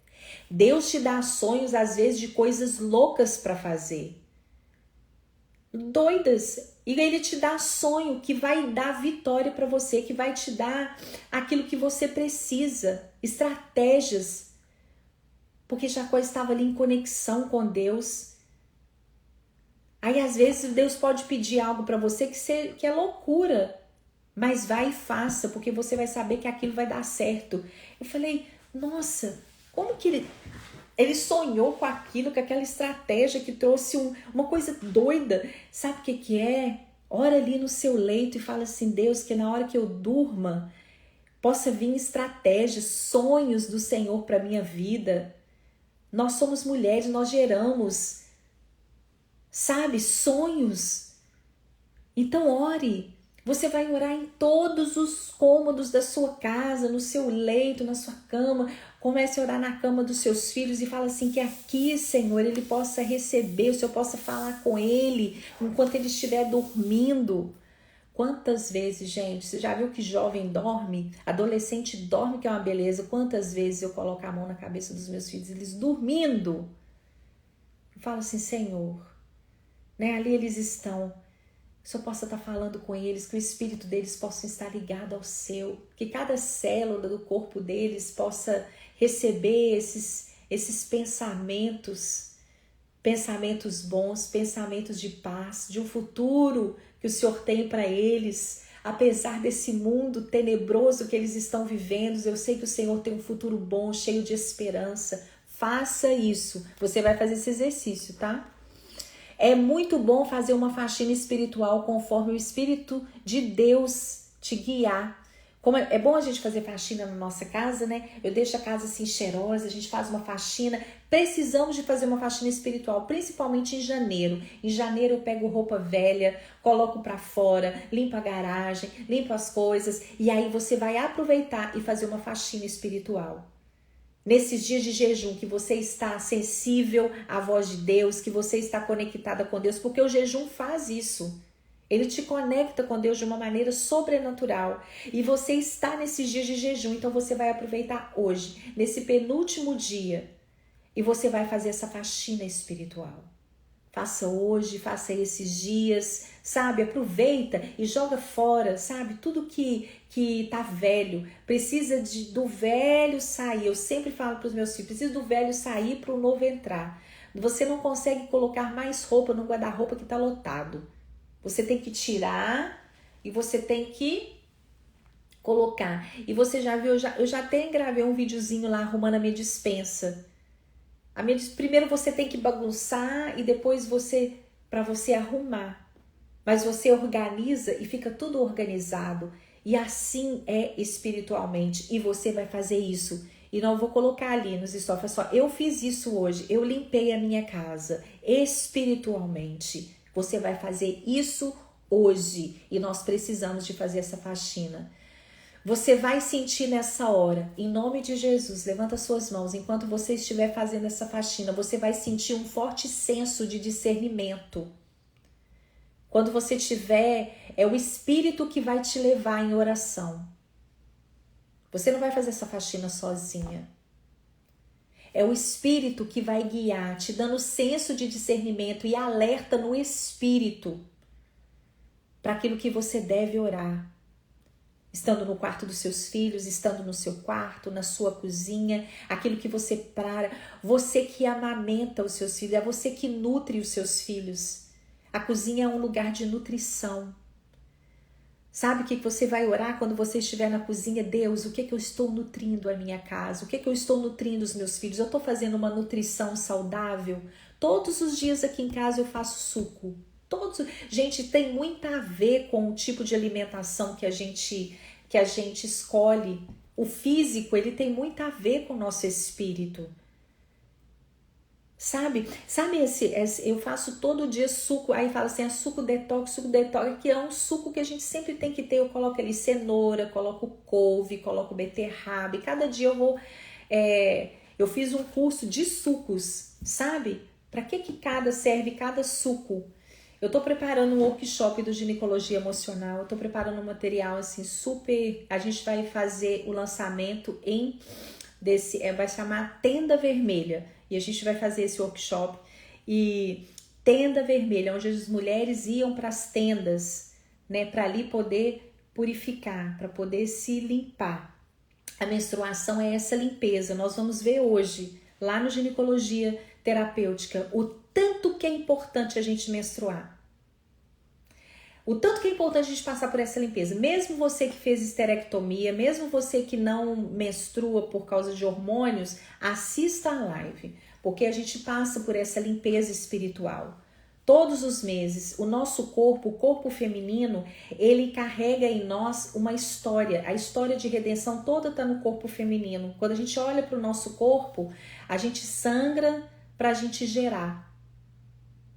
Deus te dá sonhos, às vezes, de coisas loucas para fazer. Doidas. E ele te dá sonho que vai dar vitória para você, que vai te dar aquilo que você precisa. Estratégias. Porque Jacó estava ali em conexão com Deus. Aí às vezes Deus pode pedir algo para você que é loucura. Mas vai e faça, porque você vai saber que aquilo vai dar certo. Eu falei, nossa, como que ele sonhou com aquilo, com aquela estratégia que trouxe uma coisa doida. Sabe o que é? Ora ali no seu leito e fala assim, Deus, que na hora que eu durma, possa vir estratégias, sonhos do Senhor para minha vida. Nós somos mulheres, nós geramos, sabe, sonhos. Então ore, Você vai orar em todos os cômodos da sua casa, no seu leito, na sua cama. Comece a orar na cama dos seus filhos e fala assim, que aqui, Senhor, ele possa receber, o Senhor possa falar com ele enquanto ele estiver dormindo. Quantas vezes, gente, você já viu que jovem dorme? Adolescente dorme, que é uma beleza. Quantas vezes eu coloco a mão na cabeça dos meus filhos, eles dormindo? Eu falo assim, Senhor, né? Ali eles estão. Que o Senhor possa estar falando com eles, que o espírito deles possa estar ligado ao seu, que cada célula do corpo deles possa receber esses pensamentos bons, pensamentos de paz, de um futuro que o Senhor tem para eles. Apesar desse mundo tenebroso que eles estão vivendo, eu sei que o Senhor tem um futuro bom, cheio de esperança. Faça isso. Você vai fazer esse exercício, tá? É muito bom fazer uma faxina espiritual conforme o Espírito de Deus te guiar. Como é bom a gente fazer faxina na nossa casa, né? Eu deixo a casa assim cheirosa, a gente faz uma faxina. Precisamos de fazer uma faxina espiritual, principalmente em janeiro. Em janeiro eu pego roupa velha, coloco pra fora, limpo a garagem, limpo as coisas. E aí você vai aproveitar e fazer uma faxina espiritual. Nesses dias de jejum, que você está sensível à voz de Deus, que você está conectada com Deus, porque o jejum faz isso. Ele te conecta com Deus de uma maneira sobrenatural. E você está nesses dias de jejum, então você vai aproveitar hoje, nesse penúltimo dia, e você vai fazer essa faxina espiritual. Faça hoje, faça esses dias, sabe? Aproveita e joga fora, sabe? Tudo que tá velho, precisa do velho sair. Eu sempre falo para os meus filhos, precisa do velho sair para o novo entrar. Você não consegue colocar mais roupa no guarda-roupa que está lotado. Você tem que tirar e você tem que colocar. E você já viu, eu já até gravei um videozinho lá arrumando a minha despensa. Primeiro você tem que bagunçar e depois para você arrumar. Mas você organiza e fica tudo organizado. E assim é espiritualmente. E você vai fazer isso. E não vou colocar ali nos stories só. Eu fiz isso hoje. Eu limpei a minha casa espiritualmente. Você vai fazer isso hoje. E nós precisamos de fazer essa faxina. Você vai sentir nessa hora, em nome de Jesus, levanta suas mãos, enquanto você estiver fazendo essa faxina, você vai sentir um forte senso de discernimento. Quando você tiver, é o Espírito que vai te levar em oração. Você não vai fazer essa faxina sozinha. É o Espírito que vai guiar, te dando senso de discernimento e alerta no Espírito para aquilo que você deve orar. Estando no quarto dos seus filhos, estando no seu quarto, na sua cozinha, aquilo que você para, você que amamenta os seus filhos, é você que nutre os seus filhos. A cozinha é um lugar de nutrição. Sabe o que você vai orar quando você estiver na cozinha? Deus, o que eu estou nutrindo a minha casa? O que eu estou nutrindo os meus filhos? Eu estou fazendo uma nutrição saudável? Todos os dias aqui em casa eu faço suco. Gente, tem muito a ver com o tipo de alimentação que a gente escolhe. O físico, ele tem muito a ver com o nosso espírito. Sabe eu faço todo dia suco, aí fala assim, suco detox, que é um suco que a gente sempre tem que ter. Eu coloco ali cenoura, coloco couve, coloco beterraba, e cada dia eu fiz um curso de sucos, sabe? Para que serve cada suco? Eu tô preparando um workshop do ginecologia emocional, eu tô preparando um material assim super, a gente vai fazer o lançamento vai chamar Tenda Vermelha, e a gente vai fazer esse workshop, e Tenda Vermelha, onde as mulheres iam para as tendas, né, para ali poder purificar, para poder se limpar. A menstruação é essa limpeza. Nós vamos ver hoje, lá no Ginecologia Terapêutica, o tanto que é importante a gente menstruar. O tanto que é importante a gente passar por essa limpeza. Mesmo você que fez esterectomia, mesmo você que não menstrua por causa de hormônios, assista a live, porque a gente passa por essa limpeza espiritual. Todos os meses, o nosso corpo, o corpo feminino, ele carrega em nós uma história. A história de redenção toda está no corpo feminino. Quando a gente olha para o nosso corpo, a gente sangra para a gente gerar.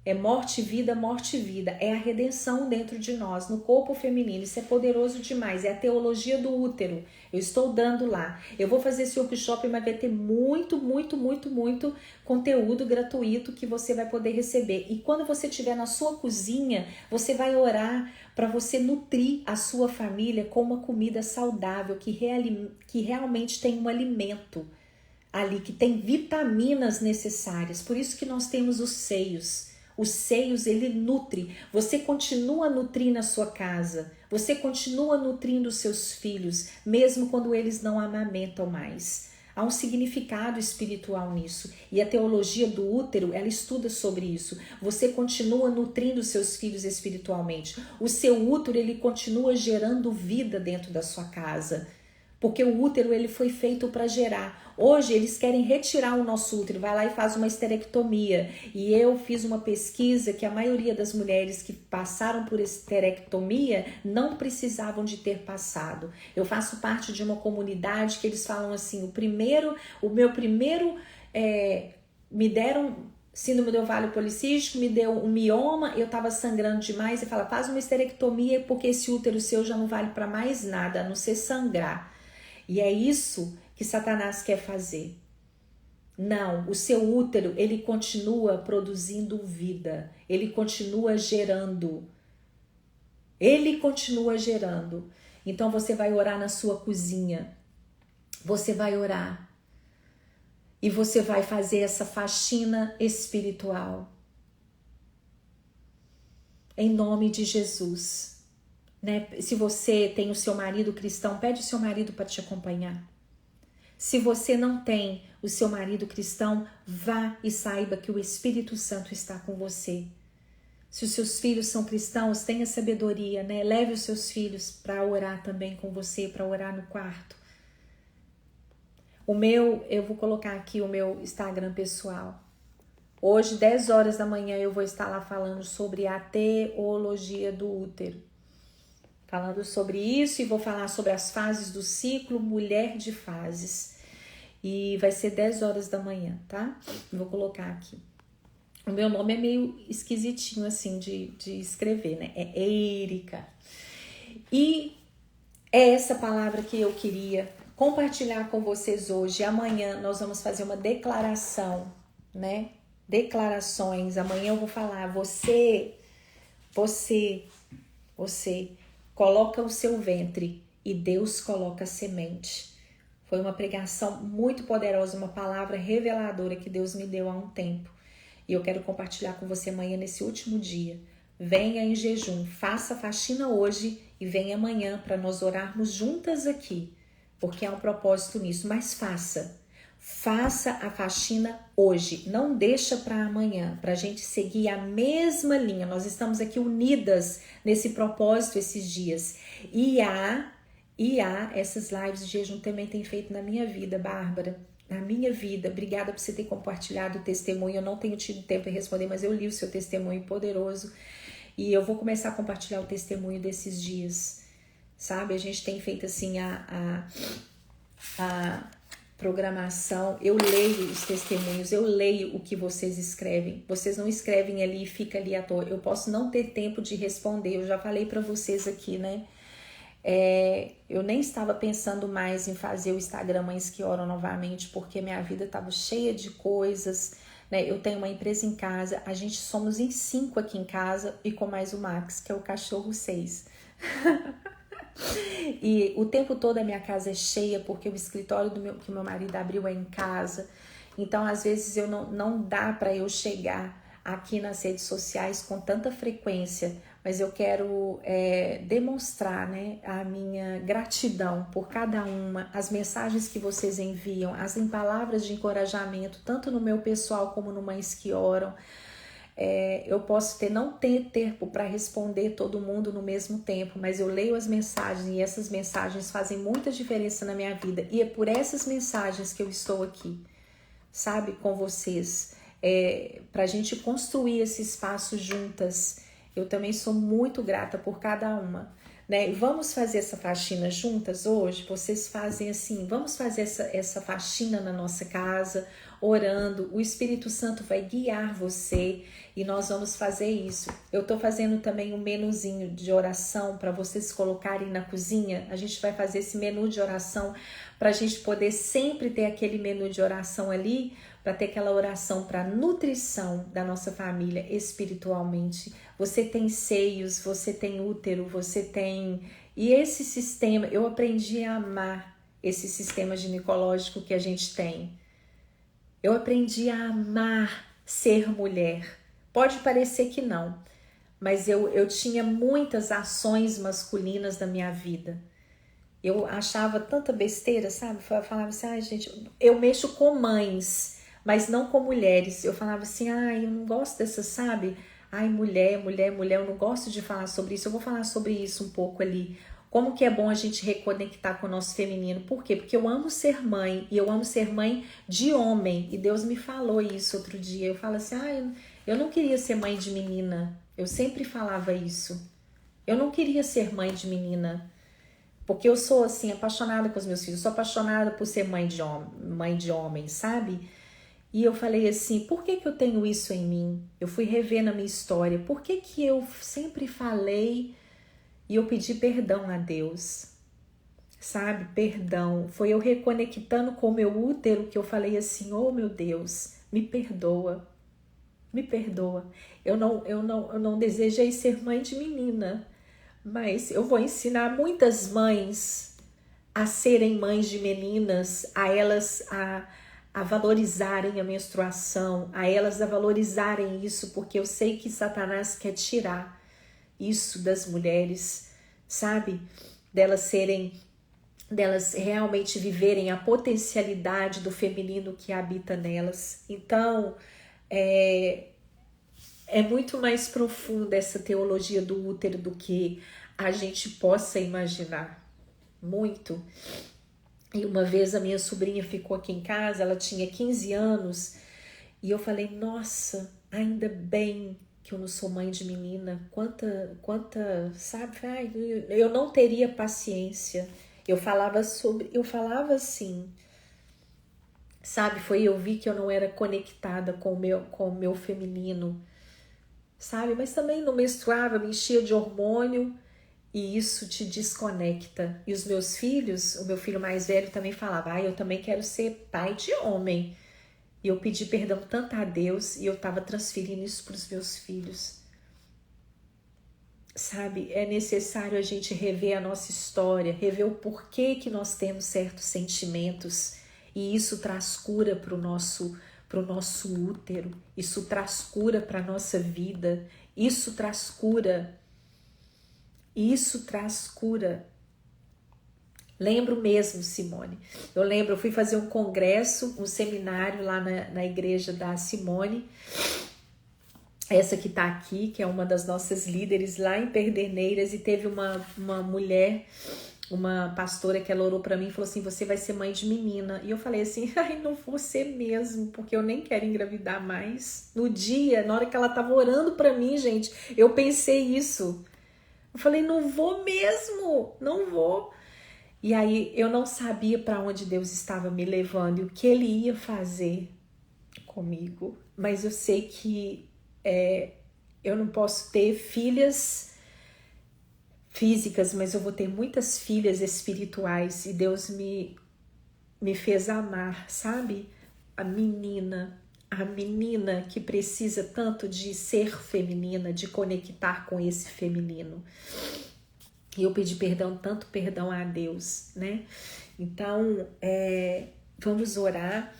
É morte e vida, morte e vida. É a redenção dentro de nós, no corpo feminino. Isso é poderoso demais. É a teologia do útero. Eu estou dando lá. Eu vou fazer esse workshop, mas vai ter muito conteúdo gratuito que você vai poder receber. E quando você estiver na sua cozinha, você vai orar para você nutrir a sua família com uma comida saudável, que realmente tem um alimento ali, que tem vitaminas necessárias. Por isso que nós temos os seios. Os seios, ele nutre. Você continua nutrindo a sua casa. Você continua nutrindo os seus filhos, mesmo quando eles não amamentam mais. Há um significado espiritual nisso. E a teologia do útero, ela estuda sobre isso. Você continua nutrindo os seus filhos espiritualmente. O seu útero, ele continua gerando vida dentro da sua casa. Porque o útero, ele foi feito para gerar. Hoje eles querem retirar o nosso útero, vai lá e faz uma esterectomia. E eu fiz uma pesquisa que a maioria das mulheres que passaram por esterectomia não precisavam de ter passado. Eu faço parte de uma comunidade que eles falam assim, me deram síndrome do ovário policístico, me deu um mioma, eu estava sangrando demais, e fala, faz uma esterectomia porque esse útero seu já não vale para mais nada, a não ser sangrar. E é isso que Satanás quer fazer. Não, o seu útero, ele continua produzindo vida. Ele continua gerando. Ele continua gerando. Então você vai orar na sua cozinha. Você vai orar. E você vai fazer essa faxina espiritual. Em nome de Jesus. Né? Se você tem o seu marido cristão, pede o seu marido para te acompanhar. Se você não tem o seu marido cristão, vá e saiba que o Espírito Santo está com você. Se os seus filhos são cristãos, tenha sabedoria, né? Leve os seus filhos para orar também com você, para orar no quarto. Eu vou colocar aqui o meu Instagram pessoal. Hoje, 10 horas da manhã, eu vou estar lá falando sobre a teologia do útero. Falando sobre isso, e vou falar sobre as fases do ciclo Mulher de Fases. E vai ser 10 horas da manhã, tá? Vou colocar aqui. O meu nome é meio esquisitinho assim de escrever, né? É Érica. E é essa palavra que eu queria compartilhar com vocês hoje. Amanhã nós vamos fazer uma declaração, né? Declarações. Amanhã eu vou falar, você coloca o seu ventre e Deus coloca a semente. Foi uma pregação muito poderosa, uma palavra reveladora que Deus me deu há um tempo. E eu quero compartilhar com você amanhã nesse último dia. Venha em jejum, faça a faxina hoje e venha amanhã para nós orarmos juntas aqui. Porque há um propósito nisso, mas faça a faxina hoje, não deixa para amanhã, para a gente seguir a mesma linha. Nós estamos aqui unidas nesse propósito esses dias. E há essas lives de jejum também tem feito na minha vida, Bárbara, na minha vida. Obrigada por você ter compartilhado o testemunho. Eu não tenho tido tempo de responder, mas eu li o seu testemunho poderoso e eu vou começar a compartilhar o testemunho desses dias, sabe? A gente tem feito assim a programação, eu leio os testemunhos, eu leio o que vocês escrevem. Vocês não escrevem ali e fica ali à toa. Eu posso não ter tempo de responder, eu já falei para vocês aqui, né? Eu nem estava pensando mais em fazer o Instagram Mães que Oram novamente, porque minha vida estava cheia de coisas, né? Eu tenho uma empresa em casa, a gente somos em 5 aqui em casa e com mais o Max, que é o cachorro 6. E o tempo todo a minha casa é cheia, porque o escritório que o meu marido abriu é em casa. Então, às vezes, não dá para eu chegar aqui nas redes sociais com tanta frequência, mas eu quero demonstrar, né, a minha gratidão por cada uma, as mensagens que vocês enviam, as palavras de encorajamento, tanto no meu pessoal como no Mães que Oram. Eu posso não ter tempo para responder todo mundo no mesmo tempo, mas eu leio as mensagens e essas mensagens fazem muita diferença na minha vida. E é por essas mensagens que eu estou aqui, sabe, com vocês, para a gente construir esse espaço juntas. Eu também sou muito grata por cada uma. né? Vamos fazer essa faxina juntas hoje? Vocês fazem assim, vamos fazer essa faxina na nossa casa, orando. O Espírito Santo vai guiar você e nós vamos fazer isso. Eu estou fazendo também um menuzinho de oração para vocês colocarem na cozinha. A gente vai fazer esse menu de oração para a gente poder sempre ter aquele menu de oração ali, para ter aquela oração para nutrição da nossa família espiritualmente. Você tem seios, você tem útero, você tem... E esse sistema, eu aprendi a amar esse sistema ginecológico que a gente tem. Eu aprendi a amar ser mulher. Pode parecer que não, mas eu tinha muitas ações masculinas na minha vida. Eu achava tanta besteira, sabe? Eu falava assim, ai gente, eu mexo com mães, mas não com mulheres. Eu falava assim, ai, eu não gosto dessa, sabe? Ai, mulher, eu não gosto de falar sobre isso. Eu vou falar sobre isso um pouco ali. Como que é bom a gente reconectar com o nosso feminino. Por quê? Porque eu amo ser mãe, e eu amo ser mãe de homem. E Deus me falou isso outro dia. Eu falo assim, ai, eu não queria ser mãe de menina. Eu sempre falava isso. Eu não queria ser mãe de menina. Porque eu sou, assim, apaixonada com os meus filhos. Eu sou apaixonada por ser mãe de homem, sabe? E eu falei assim, por que eu tenho isso em mim? Eu fui rever na minha história. Por que eu sempre falei e eu pedi perdão a Deus? Sabe? Perdão. Foi eu reconectando com o meu útero que eu falei assim, oh meu Deus, me perdoa. Me perdoa. Eu não desejei ser mãe de menina, mas eu vou ensinar muitas mães a serem mães de meninas, a elas a valorizarem a menstruação, a elas a valorizarem isso, porque eu sei que Satanás quer tirar isso das mulheres, sabe? Delas realmente viverem a potencialidade do feminino que habita nelas. Então, é muito mais profunda essa teologia do útero do que a gente possa imaginar. Muito. E uma vez a minha sobrinha ficou aqui em casa, ela tinha 15 anos, e eu falei, nossa, ainda bem que eu não sou mãe de menina, quanta, sabe, ai, eu não teria paciência. Eu falava assim, sabe, eu vi que eu não era conectada com o meu feminino, sabe, mas também não menstruava, me enchia de hormônio, e isso te desconecta. E os meus filhos, o meu filho mais velho também falava, eu também quero ser pai de homem. E eu pedi perdão tanto a Deus e eu estava transferindo isso para os meus filhos. Sabe, é necessário a gente rever a nossa história, rever o porquê que nós temos certos sentimentos. E isso traz cura para o nosso útero, isso traz cura para a nossa vida, isso traz cura. Isso traz cura. Lembro mesmo, Simone. Eu fui fazer um congresso, um seminário lá na igreja da Simone. Essa que tá aqui, que é uma das nossas líderes lá em Pederneiras. E teve uma mulher, uma pastora, que ela orou pra mim e falou assim, você vai ser mãe de menina. E eu falei assim, ai, não vou ser mesmo, porque eu nem quero engravidar mais. No dia, na hora que ela tava orando pra mim, gente, eu pensei isso. Eu falei, não vou mesmo, não vou. E aí eu não sabia para onde Deus estava me levando e o que Ele ia fazer comigo. Mas eu sei que eu não posso ter filhas físicas, mas eu vou ter muitas filhas espirituais. E Deus me fez amar, sabe? A menina que precisa tanto de ser feminina, de conectar com esse feminino. E eu pedi tanto perdão a Deus, né? Então, vamos orar.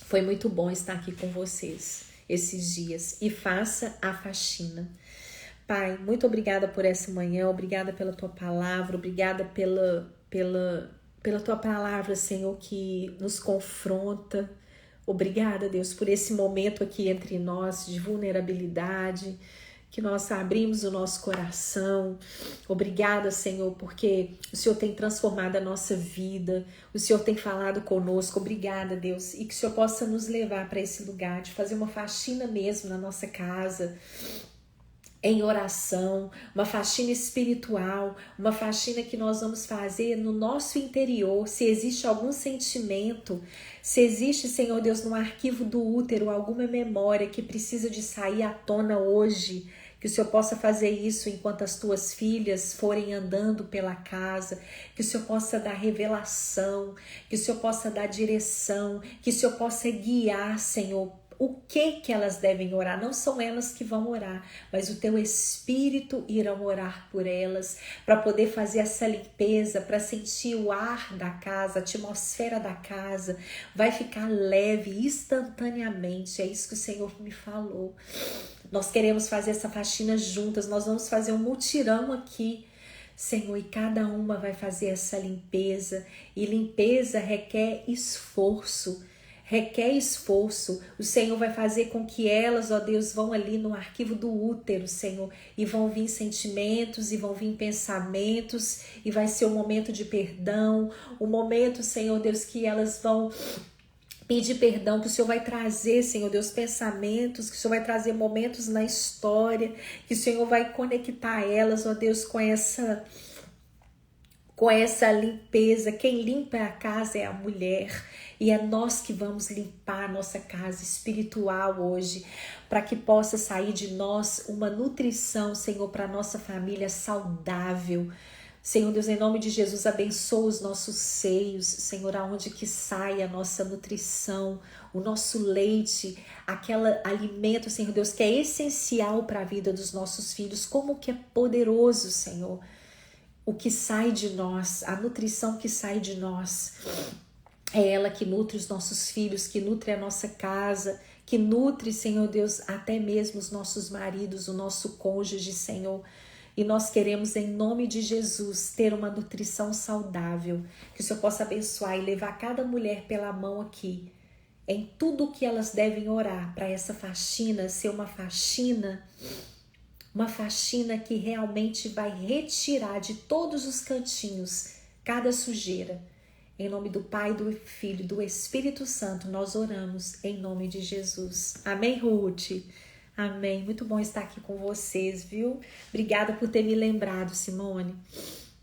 Foi muito bom estar aqui com vocês esses dias. E faça a faxina. Pai, muito obrigada por essa manhã, obrigada pela tua palavra, obrigada pela tua palavra, Senhor, que nos confronta. Obrigada, Deus, por esse momento aqui entre nós de vulnerabilidade, que nós abrimos o nosso coração. Obrigada, Senhor, porque o Senhor tem transformado a nossa vida, o Senhor tem falado conosco. Obrigada, Deus, e que o Senhor possa nos levar para esse lugar de fazer uma faxina mesmo na nossa casa, em oração, uma faxina espiritual, uma faxina que nós vamos fazer no nosso interior. Se existe algum sentimento, se existe, Senhor Deus, no arquivo do útero, alguma memória que precisa de sair à tona hoje, que o Senhor possa fazer isso enquanto as tuas filhas forem andando pela casa, que o Senhor possa dar revelação, que o Senhor possa dar direção, que o Senhor possa guiar, Senhor, o que elas devem orar. Não são elas que vão orar, mas o teu Espírito irão orar por elas, para poder fazer essa limpeza, para sentir o ar da casa, a atmosfera da casa, vai ficar leve instantaneamente. É isso que o Senhor me falou. Nós queremos fazer essa faxina juntas, nós vamos fazer um mutirão aqui, Senhor, e cada uma vai fazer essa limpeza, e limpeza requer esforço. O Senhor vai fazer com que elas, ó Deus, vão ali no arquivo do útero, Senhor, e vão vir sentimentos, e vão vir pensamentos, e vai ser um momento de perdão, um momento, Senhor Deus, que elas vão pedir perdão, que o Senhor vai trazer, Senhor Deus, pensamentos, que o Senhor vai trazer momentos na história, que o Senhor vai conectar elas, ó Deus, com essa limpeza. Quem limpa a casa é a mulher, e é nós que vamos limpar a nossa casa espiritual hoje, para que possa sair de nós uma nutrição, Senhor, para a nossa família saudável. Senhor Deus, em nome de Jesus, abençoa os nossos seios, Senhor, aonde que sai a nossa nutrição, o nosso leite, aquele alimento, Senhor Deus, que é essencial para a vida dos nossos filhos. Como que é poderoso, Senhor, o que sai de nós, a nutrição que sai de nós. É ela que nutre os nossos filhos, que nutre a nossa casa, que nutre, Senhor Deus, até mesmo os nossos maridos, o nosso cônjuge, Senhor. E nós queremos, em nome de Jesus, ter uma nutrição saudável. Que o Senhor possa abençoar e levar cada mulher pela mão aqui, em tudo que elas devem orar, para essa faxina ser uma faxina que realmente vai retirar de todos os cantinhos cada sujeira. Em nome do Pai, do Filho e do Espírito Santo, nós oramos em nome de Jesus. Amém, Ruth? Amém. Muito bom estar aqui com vocês, viu? Obrigada por ter me lembrado, Simone.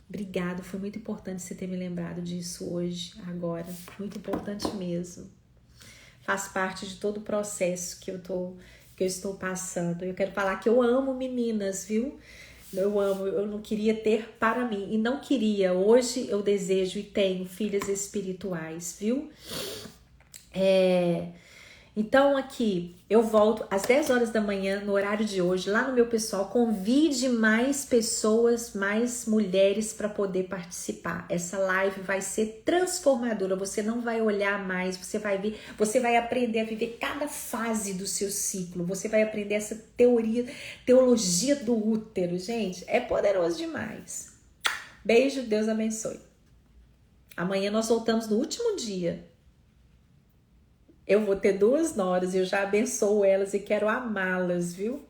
Obrigada, foi muito importante você ter me lembrado disso hoje, agora. Muito importante mesmo. Faz parte de todo o processo que eu estou passando. Eu quero falar que eu amo meninas, viu? Eu amo, eu não queria ter para mim. E não queria, hoje eu desejo e tenho filhas espirituais, viu? Então aqui, eu volto às 10 horas da manhã, no horário de hoje, lá no meu pessoal. Convide mais pessoas, mais mulheres para poder participar. Essa live vai ser transformadora. Você não vai olhar mais, você vai ver, você vai aprender a viver cada fase do seu ciclo. Você vai aprender essa teologia do útero. Gente, é poderoso demais. Beijo, Deus abençoe. Amanhã nós voltamos no último dia. Eu vou ter 2 noras e eu já abençoo elas e quero amá-las, viu?